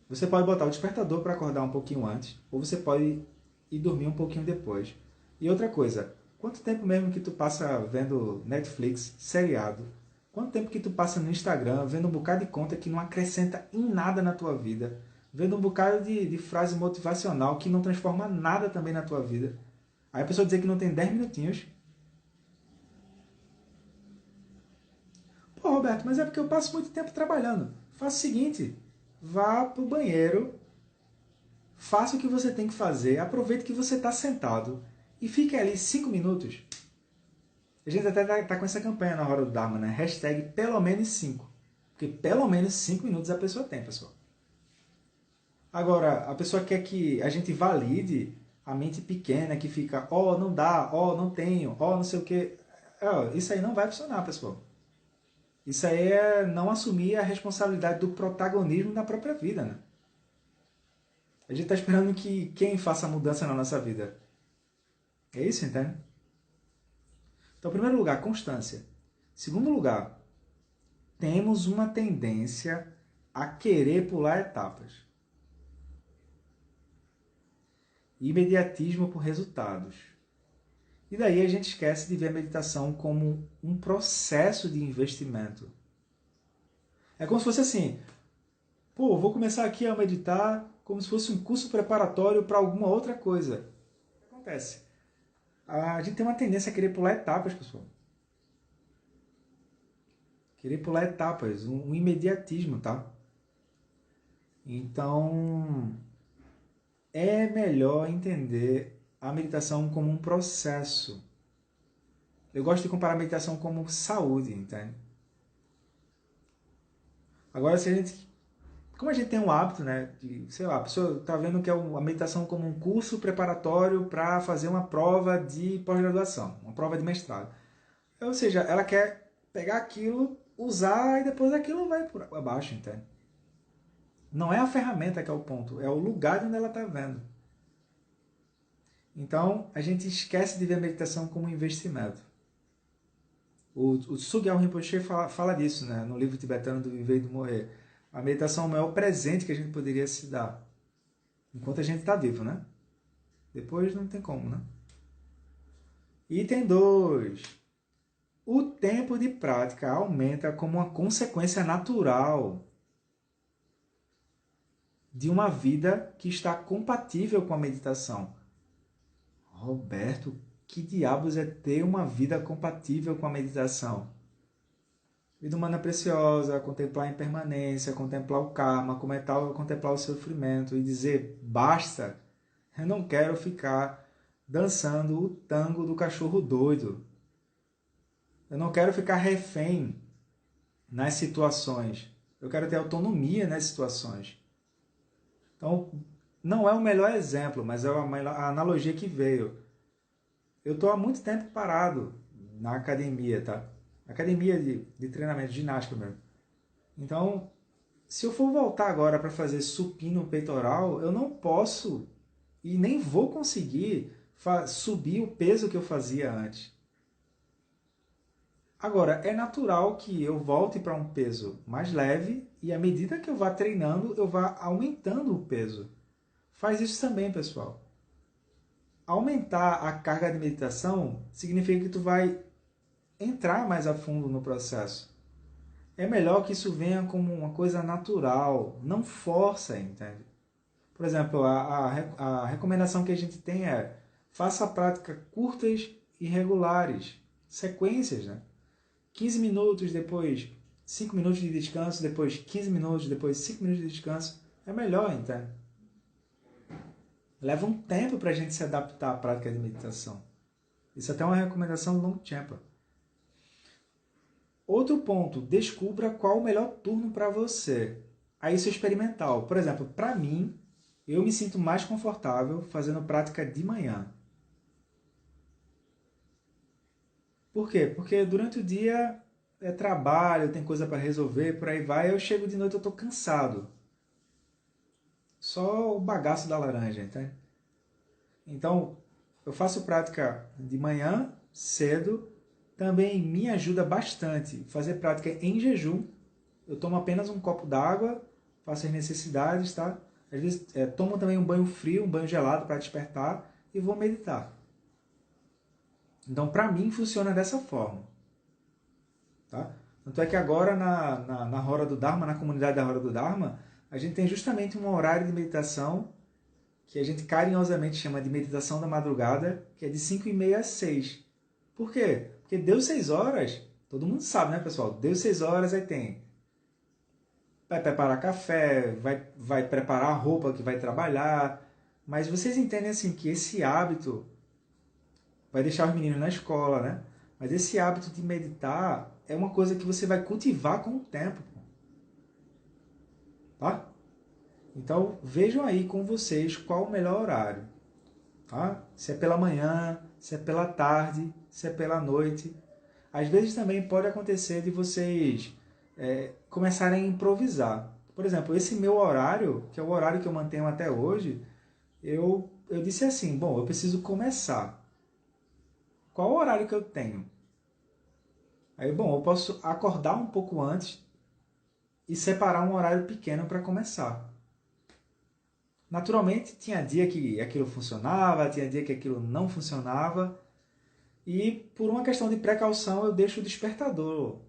Você pode botar o despertador para acordar um pouquinho antes, ou você pode ir dormir um pouquinho depois. E outra coisa, quanto tempo mesmo que tu passa vendo Netflix, seriado? Quanto tempo que tu passa no Instagram vendo um bocado de conta que não acrescenta em nada na tua vida? Vendo um bocado de frase motivacional que não transforma nada também na tua vida? Aí a pessoa dizer que não tem 10 minutinhos. Pô, Roberto, mas é porque eu passo muito tempo trabalhando. Faça o seguinte, vá pro banheiro, faça o que você tem que fazer, aproveite que você está sentado e fique ali 5 minutos. A gente até tá com essa campanha na Hora do Dharma, né? Hashtag pelo menos 5. Porque pelo menos 5 minutos a pessoa tem, pessoal. Agora, a pessoa quer que a gente valide a mente pequena que fica, ó, não dá, ó, não tenho, ó, não sei o quê. Isso aí não vai funcionar, pessoal. Isso aí é não assumir a responsabilidade do protagonismo da própria vida, né? A gente está esperando que quem faça a mudança na nossa vida. É isso, entende? Então, em primeiro lugar, constância. Segundo lugar, temos uma tendência a querer pular etapas. Imediatismo por resultados. E daí a gente esquece de ver a meditação como um processo de investimento. É como se fosse assim, pô, vou começar aqui a meditar como se fosse um curso preparatório para alguma outra coisa. O que acontece? A gente tem uma tendência a querer pular etapas, pessoal. Querer pular etapas, um imediatismo, tá? Então, é melhor entender a meditação como um processo. Eu gosto de comparar a meditação como saúde, entende? Agora, se a gente, como a gente tem um hábito, né, de, sei lá, a pessoa está vendo que é a meditação como um curso preparatório para fazer uma prova de pós-graduação, uma prova de mestrado. Ou seja, ela quer pegar aquilo, usar e depois aquilo vai por abaixo, entende? Não é a ferramenta que é o ponto, é o lugar onde ela está vendo. Então, a gente esquece de ver a meditação como um investimento. O Tsugyal Rinpoche fala disso, né, no livro tibetano do Viver e do Morrer. A meditação é o maior presente que a gente poderia se dar. Enquanto a gente está vivo, né? Depois não tem como, né? Item 2. O tempo de prática aumenta como uma consequência natural de uma vida que está compatível com a meditação. Roberto, que diabos é ter uma vida compatível com a meditação? Vida humana preciosa, contemplar a impermanência, contemplar o karma, contemplar o sofrimento e dizer basta, eu não quero ficar dançando o tango do cachorro doido. Eu não quero ficar refém nas situações. Eu quero ter autonomia nas situações. Então, não é o melhor exemplo, mas é a analogia que veio. Eu estou há muito tempo parado na academia, tá? Academia de treinamento, de ginástica mesmo. Então, se eu for voltar agora para fazer supino peitoral, eu não posso e nem vou conseguir subir o peso que eu fazia antes. Agora, é natural que eu volte para um peso mais leve e à medida que eu vá treinando, eu vá aumentando o peso. Faz isso também, pessoal. Aumentar a carga de meditação significa que tu vai entrar mais a fundo no processo. É melhor que isso venha como uma coisa natural, não força, entende? Por exemplo, a recomendação que a gente tem é faça práticas curtas e regulares, sequências, né? 15 minutos, depois 5 minutos de descanso, depois 15 minutos, depois 5 minutos de descanso. É melhor, entende? Leva um tempo para a gente se adaptar à prática de meditação. Isso até é uma recomendação do Longchenpa. Outro ponto, descubra qual o melhor turno para você. Aí isso é experimental. Por exemplo, para mim, eu me sinto mais confortável fazendo prática de manhã. Por quê? Porque durante o dia é trabalho, tem coisa para resolver, por aí vai. Eu chego de noite, eu estou cansado. Só o bagaço da laranja, entende? Então, eu faço prática de manhã, cedo. Também me ajuda bastante fazer prática em jejum. Eu tomo apenas um copo d'água, faço as necessidades, tá? Às vezes tomo também um banho frio, um banho gelado para despertar e vou meditar. Então, para mim, funciona dessa forma. Tá? Tanto é que agora na Hora do Dharma, na comunidade da Hora do Dharma, a gente tem justamente um horário de meditação que a gente carinhosamente chama de meditação da madrugada, que é de 5h30 às 6. Por quê? Porque deu 6 horas, todo mundo sabe, né, pessoal? Deu 6 horas, aí tem. Vai preparar café, vai preparar a roupa que vai trabalhar. Mas vocês entendem assim que esse hábito vai deixar os meninos na escola, né? Mas esse hábito de meditar é uma coisa que você vai cultivar com o tempo. Tá? Então vejam aí com vocês qual o melhor horário. Tá? Se é pela manhã, se é pela tarde, se é pela noite. Às vezes também pode acontecer de vocês começarem a improvisar. Por exemplo, esse meu horário, que é o horário que eu mantenho até hoje, eu disse assim, bom, eu preciso começar. Qual o horário que eu tenho? Aí, bom, eu posso acordar um pouco antes e separar um horário pequeno para começar. Naturalmente, tinha dia que aquilo funcionava, tinha dia que aquilo não funcionava, e por uma questão de precaução eu deixo o despertador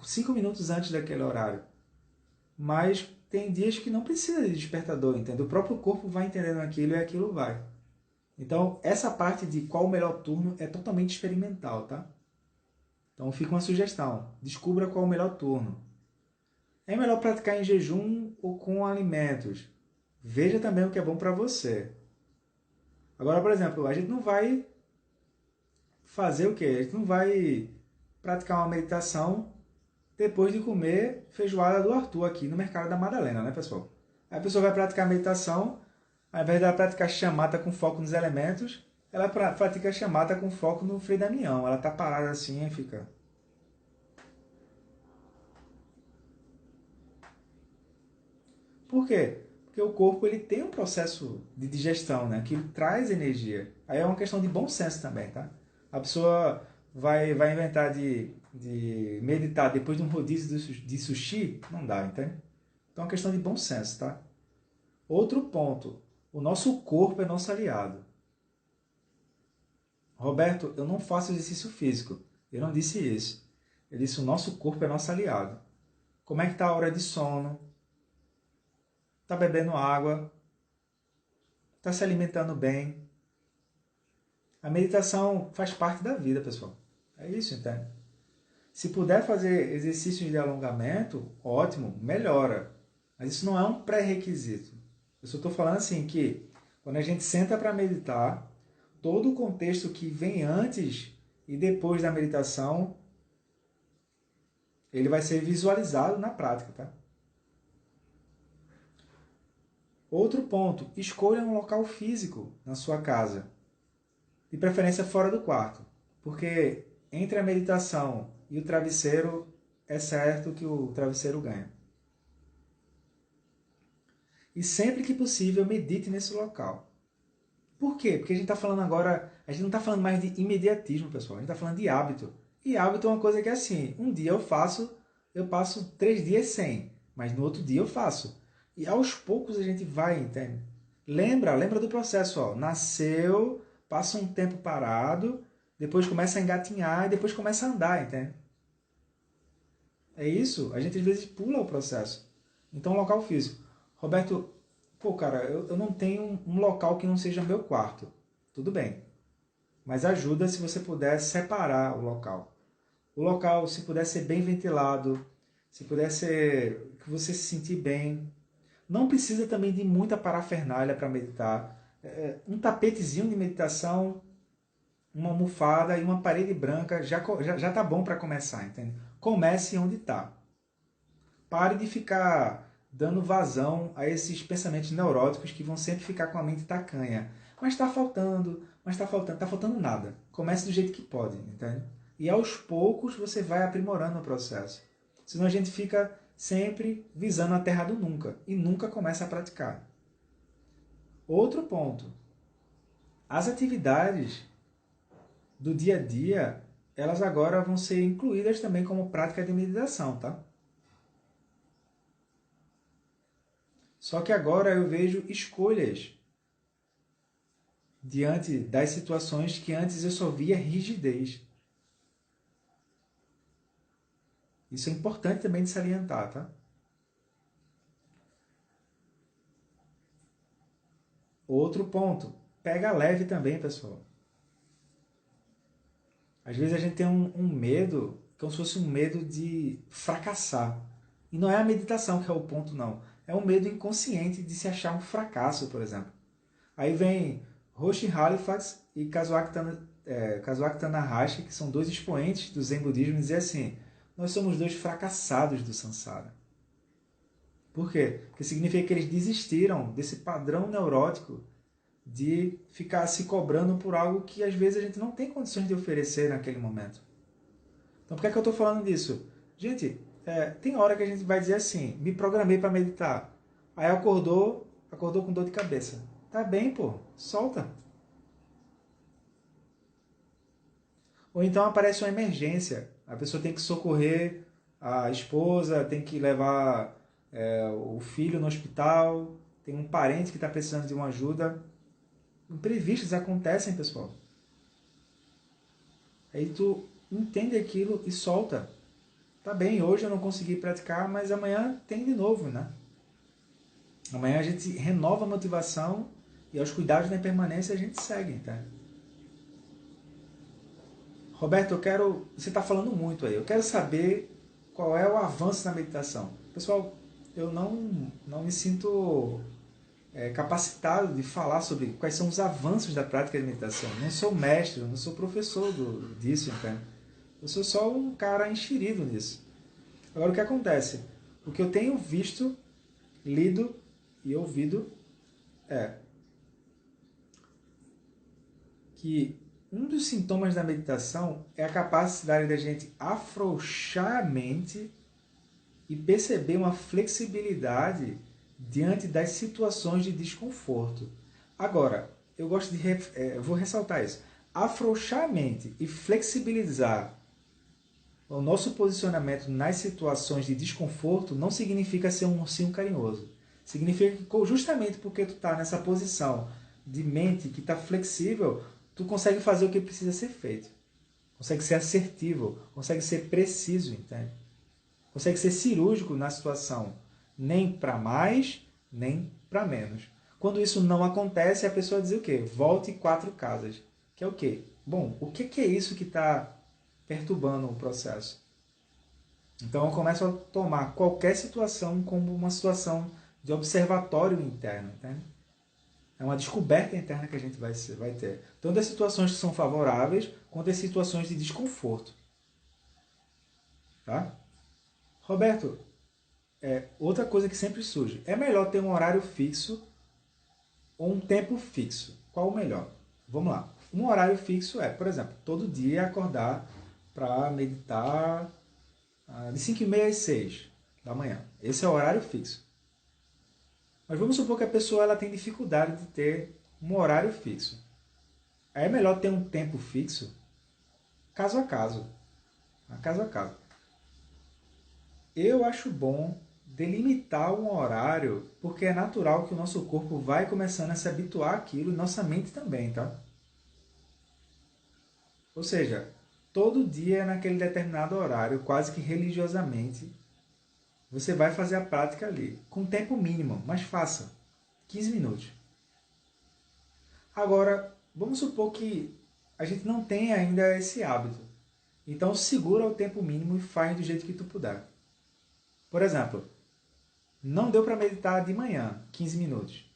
5 minutos antes daquele horário. Mas tem dias que não precisa de despertador, entende? O próprio corpo vai entendendo aquilo e aquilo vai. Então, essa parte de qual o melhor turno é totalmente experimental, tá? Então, fica uma sugestão. Descubra qual o melhor turno. É melhor praticar em jejum ou com alimentos? Veja também o que é bom para você. Agora, por exemplo, a gente não vai fazer o quê? A gente não vai praticar uma meditação depois de comer feijoada do Arthur aqui no Mercado da Madalena, né, pessoal? Aí a pessoa vai praticar a meditação, ao invés de ela praticar chamata com foco nos elementos, ela pratica chamata com foco no Frei Damião. Ela tá parada assim e fica... Por quê? Porque o corpo ele tem um processo de digestão, né, que traz energia. Aí é uma questão de bom senso também, tá? A pessoa vai inventar de meditar depois de um rodízio de sushi? Não dá, entende? Então é uma questão de bom senso, tá? Outro ponto. O nosso corpo é nosso aliado. Roberto, eu não faço exercício físico. Eu não disse isso. Eu disse o nosso corpo é nosso aliado. Como é que está a hora de sono? Está bebendo água? Está se alimentando bem? A meditação faz parte da vida, pessoal. É isso, entende? Se puder fazer exercícios de alongamento, ótimo, melhora. Mas isso não é um pré-requisito. Eu só estou falando assim que quando a gente senta para meditar, todo o contexto que vem antes e depois da meditação, ele vai ser visualizado na prática, tá? Outro ponto, escolha um local físico na sua casa, de preferência fora do quarto, porque entre a meditação e o travesseiro, é certo que o travesseiro ganha. E sempre que possível, medite nesse local. Por quê? Porque a gente está falando agora, a gente não está falando mais de imediatismo, pessoal, a gente está falando de hábito. E hábito é uma coisa que é assim, um dia eu passo 3 dias sem, mas no outro dia eu faço. E aos poucos a gente vai, entende? Lembra do processo, ó. Nasceu, passa um tempo parado, depois começa a engatinhar e depois começa a andar, entende? É isso, a gente às vezes pula o processo. Então, local físico. Roberto, pô, cara, eu não tenho um local que não seja meu quarto. Tudo bem. Mas ajuda se você puder separar o local. O local, se puder ser bem ventilado, se puder ser que você se sentir bem. Não precisa também de muita parafernália para meditar. Um tapetezinho de meditação, uma almofada e uma parede branca já tá bom para começar, entende? Comece onde está. Pare de ficar dando vazão a esses pensamentos neuróticos que vão sempre ficar com a mente tacanha. Mas está faltando, está faltando nada. Comece do jeito que pode, entende? E aos poucos você vai aprimorando o processo. Senão a gente fica sempre visando a terra do nunca e nunca começa a praticar. Outro ponto. As atividades do dia a dia, elas agora vão ser incluídas também como prática de meditação, tá? Só que agora eu vejo escolhas diante das situações que antes eu só via rigidez. Isso é importante também de salientar, tá? Outro ponto, pega leve também, pessoal. Às vezes a gente tem um medo, como se fosse um medo de fracassar. E não é a meditação que é o ponto, não. É um medo inconsciente de se achar um fracasso, por exemplo. Aí vem Roshi Halifax e Kazuaki Tanahashi, que são dois expoentes do Zen Budismo, dizer assim, nós somos dois fracassados do Sansara. Por quê? Porque significa que eles desistiram desse padrão neurótico de ficar se cobrando por algo que às vezes a gente não tem condições de oferecer naquele momento. Então por que é que eu estou falando disso? Gente, tem hora que a gente vai dizer assim, me programei para meditar. Aí acordou com dor de cabeça. Tá bem, pô, solta. Ou então aparece uma emergência. A pessoa tem que socorrer a esposa, tem que levar o filho no hospital, tem um parente que está precisando de uma ajuda. Imprevistos acontecem, pessoal. Aí tu entende aquilo e solta. Tá bem, hoje eu não consegui praticar, mas amanhã tem de novo, né? Amanhã a gente renova a motivação e aos cuidados da impermanência a gente segue, tá? Roberto, você está falando muito aí. Eu quero saber qual é o avanço na meditação. Pessoal, eu não me sinto capacitado de falar sobre quais são os avanços da prática de meditação. Não sou mestre, não sou professor disso, entende? Eu sou só um cara enxerido nisso. Agora, o que acontece? O que eu tenho visto, lido e ouvido é que um dos sintomas da meditação é a capacidade da gente afrouxar a mente e perceber uma flexibilidade diante das situações de desconforto. Agora, eu vou ressaltar isso. Afrouxar a mente e flexibilizar o nosso posicionamento nas situações de desconforto não significa ser um ursinho carinhoso. Significa que justamente porque tu está nessa posição de mente que está flexível, tu consegue fazer o que precisa ser feito. Consegue ser assertivo, consegue ser preciso, entende? Consegue ser cirúrgico na situação. Nem para mais, nem para menos. Quando isso não acontece, a pessoa diz o quê? Volte 4 casas. Que é o quê? Bom, o que é isso que está perturbando o processo? Então eu começo a tomar qualquer situação como uma situação de observatório interno, entende? É uma descoberta interna que a gente vai ter. Tanto as situações que são favoráveis, quanto as situações de desconforto. Tá? Roberto, outra coisa que sempre surge. É melhor ter um horário fixo ou um tempo fixo? Qual o melhor? Vamos lá. Um horário fixo por exemplo, todo dia acordar para meditar de 5h30 às 6 da manhã. Esse é o horário fixo. Mas vamos supor que a pessoa ela tem dificuldade de ter um horário fixo. Aí é melhor ter um tempo fixo, caso a caso. Caso a caso. Eu acho bom delimitar um horário, porque é natural que o nosso corpo vai começando a se habituar àquilo e nossa mente também, tá? Ou seja, todo dia naquele determinado horário, quase que religiosamente, você vai fazer a prática ali, com tempo mínimo, mas faça. 15 minutos. Agora, vamos supor que a gente não tem ainda esse hábito. Então, segura o tempo mínimo e faz do jeito que tu puder. Por exemplo, não deu para meditar de manhã, 15 minutos.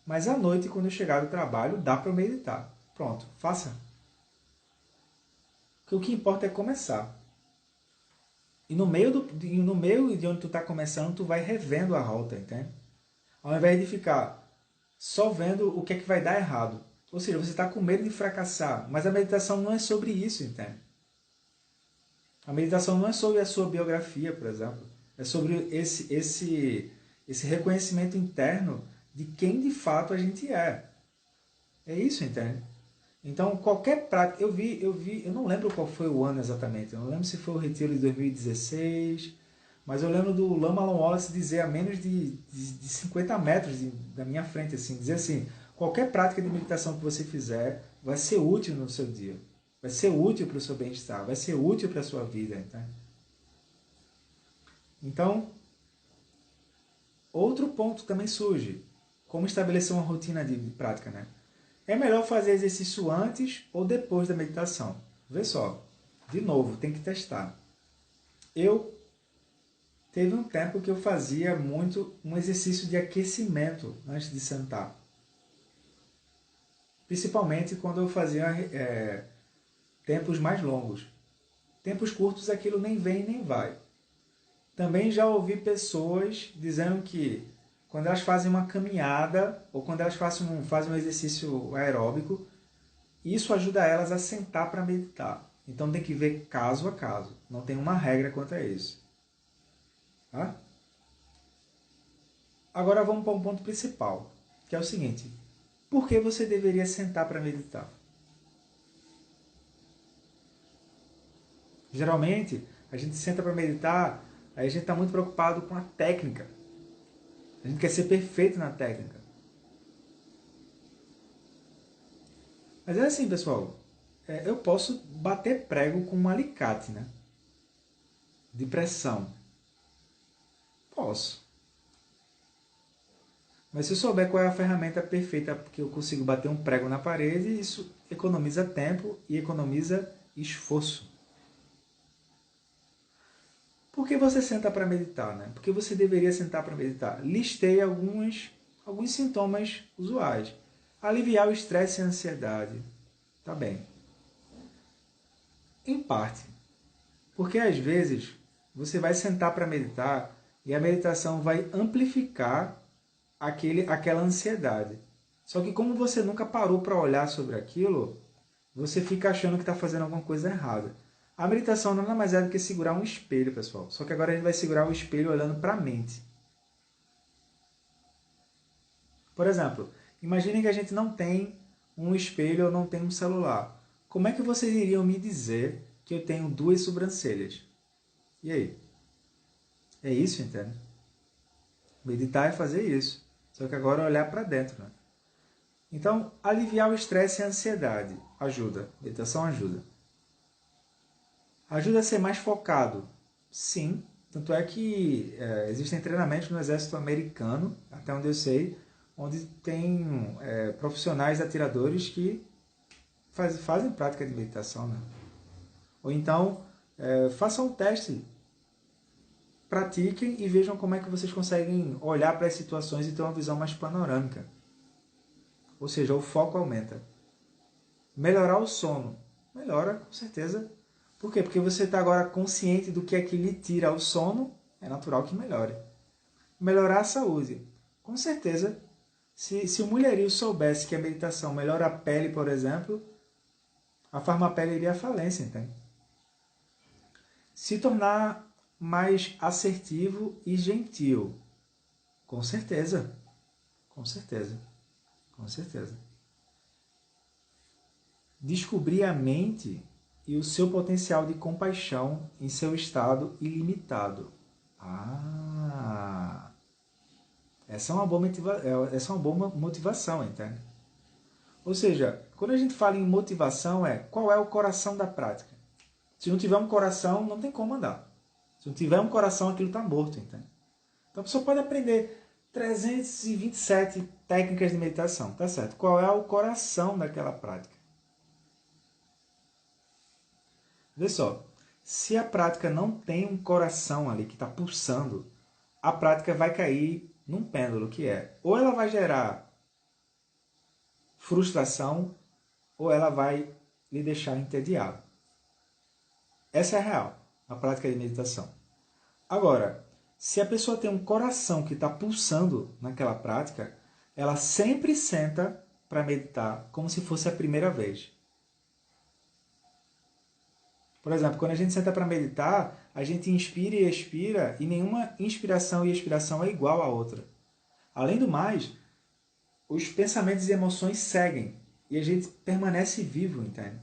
Mas à noite, quando eu chegar do trabalho, dá para meditar. Pronto, faça. Porque o que importa é começar. E no meio de onde tu está começando, tu vai revendo a rota, entende? Ao invés de ficar só vendo o que é que vai dar errado. Ou seja, você está com medo de fracassar. Mas a meditação não é sobre isso, entende? A meditação não é sobre a sua biografia, por exemplo. É sobre esse reconhecimento interno de quem de fato a gente é. É isso, entende? Então, qualquer prática... eu não lembro qual foi o ano exatamente. Eu não lembro se foi o retiro de 2016, mas eu lembro do Lama Long Wallace dizer a menos de 50 metros da minha frente, assim, dizer assim, qualquer prática de meditação que você fizer vai ser útil no seu dia. Vai ser útil para o seu bem-estar, vai ser útil para a sua vida. Entende? Então, outro ponto também surge. Como estabelecer uma rotina de prática, né? É melhor fazer exercício antes ou depois da meditação? Vê só. De novo, tem que testar. Teve um tempo que eu fazia muito um exercício de aquecimento antes de sentar. Principalmente quando eu fazia tempos mais longos. Tempos curtos aquilo nem vem nem vai. Também já ouvi pessoas dizendo que quando elas fazem uma caminhada ou quando elas fazem um exercício aeróbico, isso ajuda elas a sentar para meditar. Então tem que ver caso a caso. Não tem uma regra quanto a isso. Tá? Agora vamos para um ponto principal, que é o seguinte. Por que você deveria sentar para meditar? Geralmente, a gente senta para meditar, aí a gente está muito preocupado com a técnica. A gente quer ser perfeito na técnica. Mas é assim, pessoal. Eu posso bater prego com um alicate, né? De pressão. Posso. Mas se eu souber qual é a ferramenta perfeita que eu consigo bater um prego na parede, isso economiza tempo e economiza esforço. Por que você senta para meditar, né? Por que você deveria sentar para meditar? Listei alguns sintomas usuais. Aliviar o estresse e a ansiedade. Tá bem. Em parte. Porque às vezes você vai sentar para meditar e a meditação vai amplificar aquela ansiedade. Só que como você nunca parou para olhar sobre aquilo, você fica achando que está fazendo alguma coisa errada. A meditação nada mais é do que segurar um espelho, pessoal. Só que agora a gente vai segurar o espelho olhando para a mente. Por exemplo, imagine que a gente não tem um espelho ou não tem um celular. Como é que vocês iriam me dizer que eu tenho 2 sobrancelhas? E aí? É isso, entende? Meditar é fazer isso. Só que agora é olhar para dentro, né? Então, aliviar o estresse e a ansiedade ajuda. Meditação ajuda. Ajuda a ser mais focado? Sim. Tanto é que existem treinamentos no exército americano, até onde eu sei, onde tem profissionais atiradores que fazem prática de meditação. Né? Ou então, façam um teste. Pratiquem e vejam como é que vocês conseguem olhar para as situações e ter uma visão mais panorâmica. Ou seja, o foco aumenta. Melhorar o sono. Melhora, com certeza. Por quê? Porque você está agora consciente do que é que lhe tira o sono, é natural que melhore. Melhorar a saúde. Com certeza, se o mulherio soubesse que a meditação melhora a pele, por exemplo, a Farmapele iria à falência, entende? Se tornar mais assertivo e gentil. Com certeza. Com certeza. Com certeza. Descobrir a mente e o seu potencial de compaixão em seu estado ilimitado. Essa é uma boa motivação, entende? Ou seja, quando a gente fala em motivação, qual é o coração da prática? Se não tiver um coração, não tem como andar. Se não tiver um coração, aquilo está morto, entende? Então a pessoa pode aprender 327 técnicas de meditação, tá certo? Qual é o coração daquela prática? Vê só, se a prática não tem um coração ali que está pulsando, a prática vai cair num pêndulo que ou ela vai gerar frustração ou ela vai lhe deixar entediado. Essa é a real, a prática de meditação. Agora, se a pessoa tem um coração que está pulsando naquela prática, ela sempre senta para meditar como se fosse a primeira vez. Por exemplo, quando a gente senta para meditar, a gente inspira e expira e nenhuma inspiração e expiração é igual à outra. Além do mais, os pensamentos e emoções seguem e a gente permanece vivo, entende?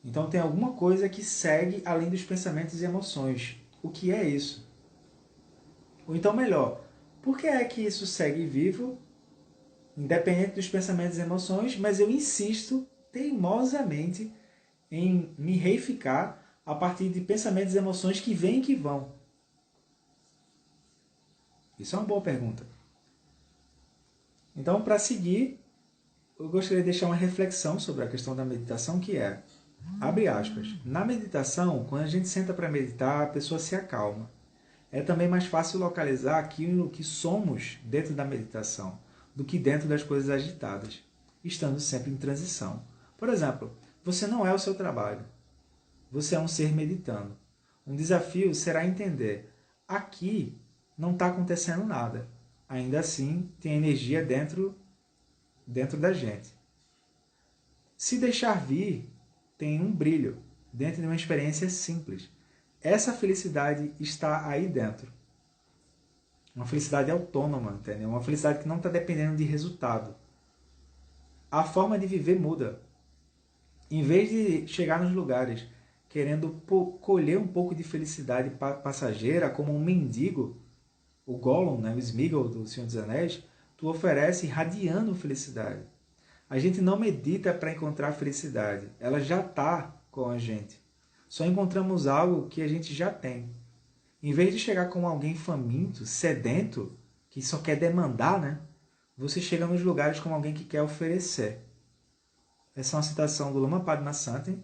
Então tem alguma coisa que segue além dos pensamentos e emoções. O que é isso? Ou então melhor, por que é que isso segue vivo, independente dos pensamentos e emoções, mas eu insisto teimosamente em me reificar a partir de pensamentos e emoções que vêm e que vão? Isso é uma boa pergunta. Então, para seguir, eu gostaria de deixar uma reflexão sobre a questão da meditação, que abre aspas, na meditação, quando a gente senta para meditar, a pessoa se acalma. É também mais fácil localizar aquilo que somos dentro da meditação do que dentro das coisas agitadas, estando sempre em transição. Por exemplo, você não é o seu trabalho. Você é um ser meditando. Um desafio será entender: aqui não está acontecendo nada. Ainda assim, tem energia dentro da gente. Se deixar vir, tem um brilho dentro de uma experiência simples. Essa felicidade está aí dentro. Uma felicidade autônoma, entendeu? Uma felicidade que não está dependendo de resultado. A forma de viver muda. Em vez de chegar nos lugares querendo colher um pouco de felicidade passageira, como um mendigo, o Gollum, né, o Sméagol do Senhor dos Anéis, tu oferece irradiando felicidade. A gente não medita para encontrar felicidade, ela já está com a gente. Só encontramos algo que a gente já tem. Em vez de chegar como alguém faminto, sedento, que só quer demandar, né? Você chega nos lugares como alguém que quer oferecer. Essa é uma citação do Lama Padmasambhava,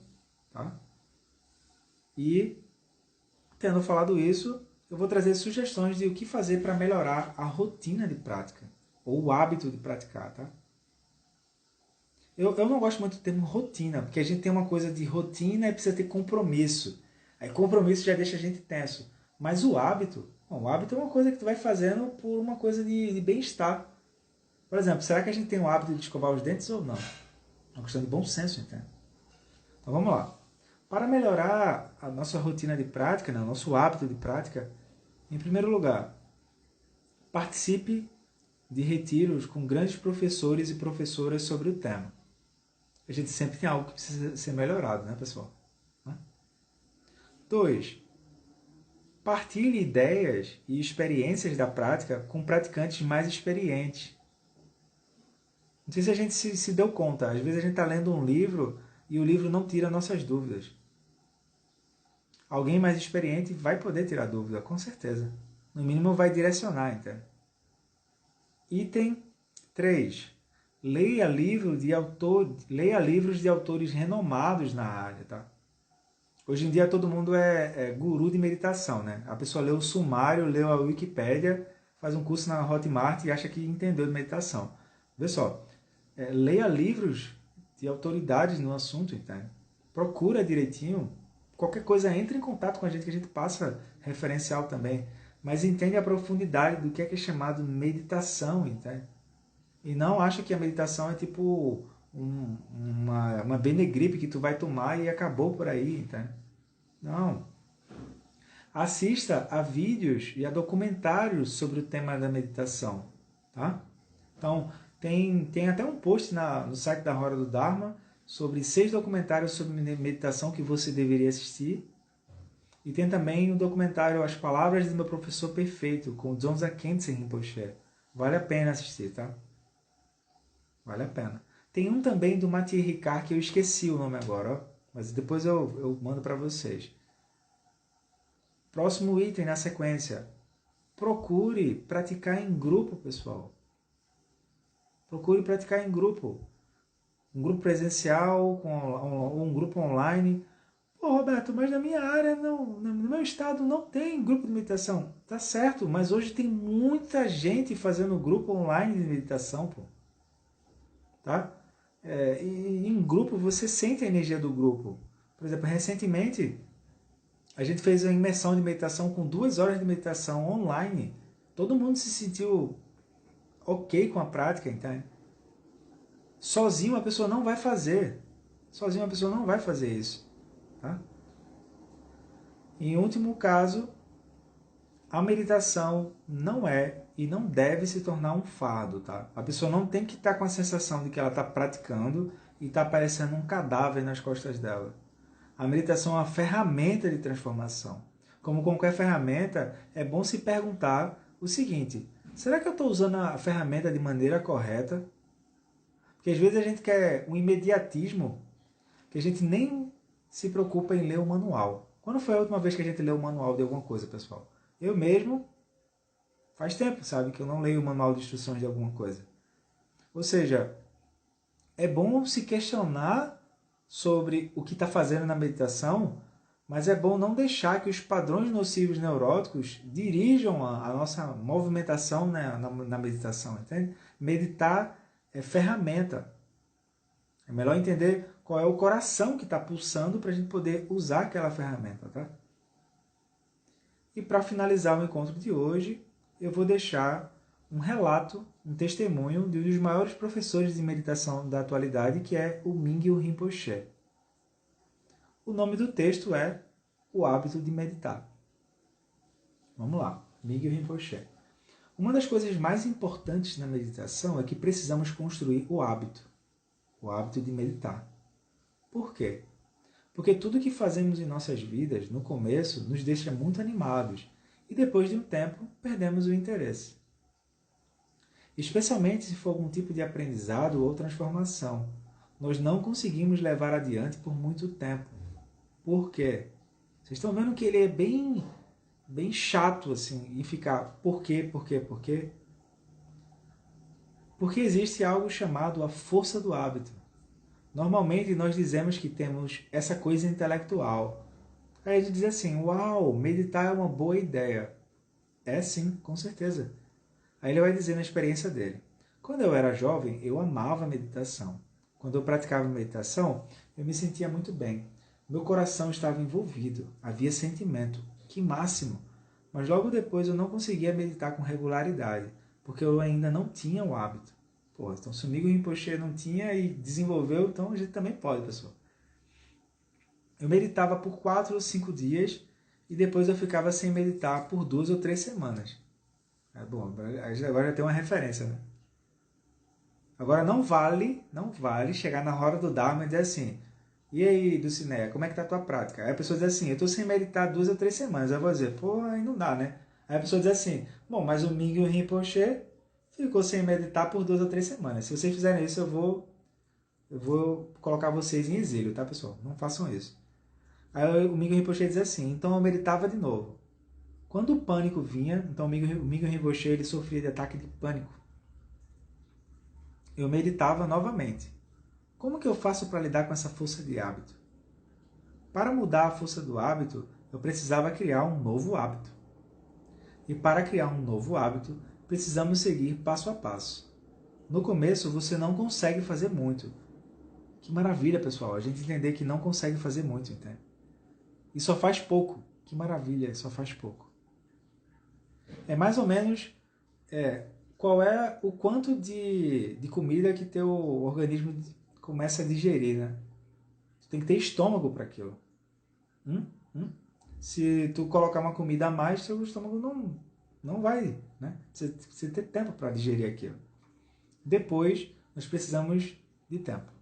tá? E, tendo falado isso, eu vou trazer sugestões de o que fazer para melhorar a rotina de prática, ou o hábito de praticar, tá? Eu não gosto muito do termo rotina, porque a gente tem uma coisa de rotina e precisa ter compromisso. Aí compromisso já deixa a gente tenso. Mas o hábito é uma coisa que tu vai fazendo por uma coisa de bem-estar. Por exemplo, será que a gente tem o hábito de escovar os dentes ou não? É uma questão de bom senso, entende? Então vamos lá. Para melhorar a nossa rotina de prática, né, o nosso hábito de prática, em primeiro lugar, participe de retiros com grandes professores e professoras sobre o tema. A gente sempre tem algo que precisa ser melhorado, né, pessoal? 2. Partilhe ideias e experiências da prática com praticantes mais experientes. Não sei se a gente se deu conta. Às vezes a gente está lendo um livro e o livro não tira nossas dúvidas. Alguém mais experiente vai poder tirar dúvida, com certeza. No mínimo vai direcionar, então. Item 3. Leia livros de autores renomados na área, tá? Hoje em dia todo mundo é guru de meditação, né? A pessoa lê o sumário, lê a Wikipédia, faz um curso na Hotmart e acha que entendeu de meditação. Vê só, leia livros de autoridades no assunto, entende? Procura direitinho. Qualquer coisa, entre em contato com a gente, que a gente passa referencial também. Mas entende a profundidade do que é chamado meditação, entende? E não acha que a meditação é tipo uma Benegripe que tu vai tomar e acabou por aí, entende? Não. Assista a vídeos e a documentários sobre o tema da meditação, tá? Então, tem até um post no site da Roda do Dharma sobre 6 documentários sobre meditação que você deveria assistir. E tem também o documentário As Palavras do Meu Professor Perfeito, com o Dzongsa Khyentse Rinpoche. Vale a pena assistir, tá? Vale a pena. Tem um também do Mathieu Ricard, que eu esqueci o nome agora, ó, mas depois eu mando para vocês. Próximo item na sequência. Procure praticar em grupo, pessoal. Procure praticar em grupo. Um grupo presencial ou um grupo online. Pô, Roberto, mas na minha área, no meu estado, não tem grupo de meditação. Tá certo, mas hoje tem muita gente fazendo grupo online de meditação, pô. Tá? E em grupo você sente a energia do grupo. Por exemplo, recentemente a gente fez a imersão de meditação com 2 horas de meditação online. Todo mundo se sentiu ok com a prática, então. Sozinho a pessoa não vai fazer. Sozinho a pessoa não vai fazer isso. Tá? Em último caso, a meditação não é e não deve se tornar um fardo, tá? A pessoa não tem que estar com a sensação de que ela está praticando e está parecendo um cadáver nas costas dela. A meditação é uma ferramenta de transformação. Como qualquer ferramenta, é bom se perguntar o seguinte: será que eu estou usando a ferramenta de maneira correta? Porque às vezes a gente quer um imediatismo que a gente nem se preocupa em ler o manual. Quando foi a última vez que a gente leu o manual de alguma coisa, pessoal? Eu mesmo, faz tempo, sabe, que eu não leio o manual de instruções de alguma coisa. Ou seja, é bom se questionar sobre o que está fazendo na meditação, mas é bom não deixar que os padrões nocivos neuróticos dirijam a nossa movimentação, né, na meditação, entende? Meditar é ferramenta. É melhor entender qual é o coração que está pulsando para a gente poder usar aquela ferramenta, tá? E para finalizar o encontro de hoje, eu vou deixar um relato, um testemunho de um dos maiores professores de meditação da atualidade, que é o Mingyur Rinpoche. O nome do texto é O Hábito de Meditar. Vamos lá, Mingyur Rinpoche. Uma das coisas mais importantes na meditação é que precisamos construir o hábito de meditar. Por quê? Porque tudo que fazemos em nossas vidas, no começo, nos deixa muito animados e depois de um tempo perdemos o interesse. Especialmente se for algum tipo de aprendizado ou transformação. Nós não conseguimos levar adiante por muito tempo. Por quê? Vocês estão vendo que ele é bem chato assim, em ficar por quê? Porque existe algo chamado a força do hábito. Normalmente nós dizemos que temos essa coisa intelectual. Aí a gente diz assim, uau, meditar é uma boa ideia. É sim, com certeza. Aí ele vai dizer na experiência dele. Quando eu era jovem, eu amava meditação. Quando eu praticava meditação, eu me sentia muito bem. Meu coração estava envolvido, havia sentimento. Que máximo! Mas logo depois eu não conseguia meditar com regularidade, porque eu ainda não tinha o hábito. Pô, então se o Mingyur Rinpoche não tinha e desenvolveu, então a gente também pode, pessoal. Eu meditava por 4 ou 5 dias e depois eu ficava sem meditar por 2 ou 3 semanas. Bom, agora já tem uma referência, né? Agora não vale chegar na hora do Dharma e dizer assim, e aí, Dulcinea, como é que tá a tua prática? Aí a pessoa diz assim, eu tô sem meditar 2 ou 3 semanas. Aí eu vou dizer, pô, aí não dá, né? Aí a pessoa diz assim, bom, mas o Mingyur Rinpoche ficou sem meditar por 2 ou 3 semanas. Se vocês fizerem isso, eu vou colocar vocês em exílio, tá, pessoal? Não façam isso. Aí o Mingyur Rinpoche diz assim, então eu meditava de novo. Quando o pânico vinha, então o Mingyur Rinpoche ele sofria de ataque de pânico. Eu meditava novamente. Como que eu faço para lidar com essa força de hábito? Para mudar a força do hábito, eu precisava criar um novo hábito. E para criar um novo hábito, precisamos seguir passo a passo. No começo, você não consegue fazer muito. Que maravilha, pessoal, a gente entender que não consegue fazer muito, entende? E só faz pouco. Que maravilha, só faz pouco. É mais ou menos qual é o quanto de comida que teu organismo começa a digerir, né? Tu tem que ter estômago para aquilo. Se tu colocar uma comida a mais, seu estômago não vai, né? Você ter tempo para digerir aquilo. Depois, nós precisamos de tempo.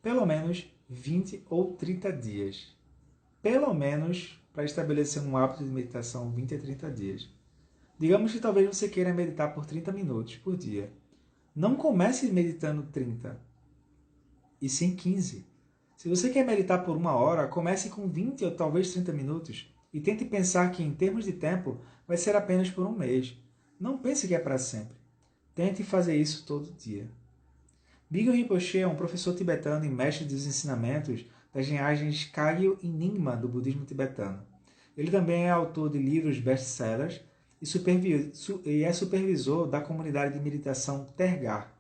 Pelo menos 20 ou 30 dias. Pelo menos para estabelecer um hábito de meditação, 20 a 30 dias. Digamos que talvez você queira meditar por 30 minutos por dia. Não comece meditando 30, e sim 15. Se você quer meditar por 1 hora, comece com 20 ou talvez 30 minutos e tente pensar que, em termos de tempo, vai ser apenas por 1 mês. Não pense que é para sempre. Tente fazer isso todo dia. Mingyur Rinpoche é um professor tibetano e mestre dos ensinamentos das linhagens Kagyu e Nyingma do budismo tibetano. Ele também é autor de livros best-sellers e é supervisor da comunidade de meditação Tergar,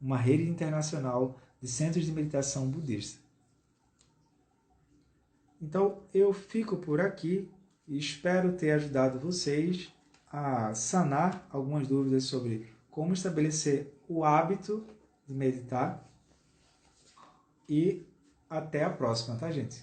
uma rede internacional de centros de meditação budista. Então, eu fico por aqui e espero ter ajudado vocês a sanar algumas dúvidas sobre como estabelecer o hábito de meditar. E até a próxima, tá, gente?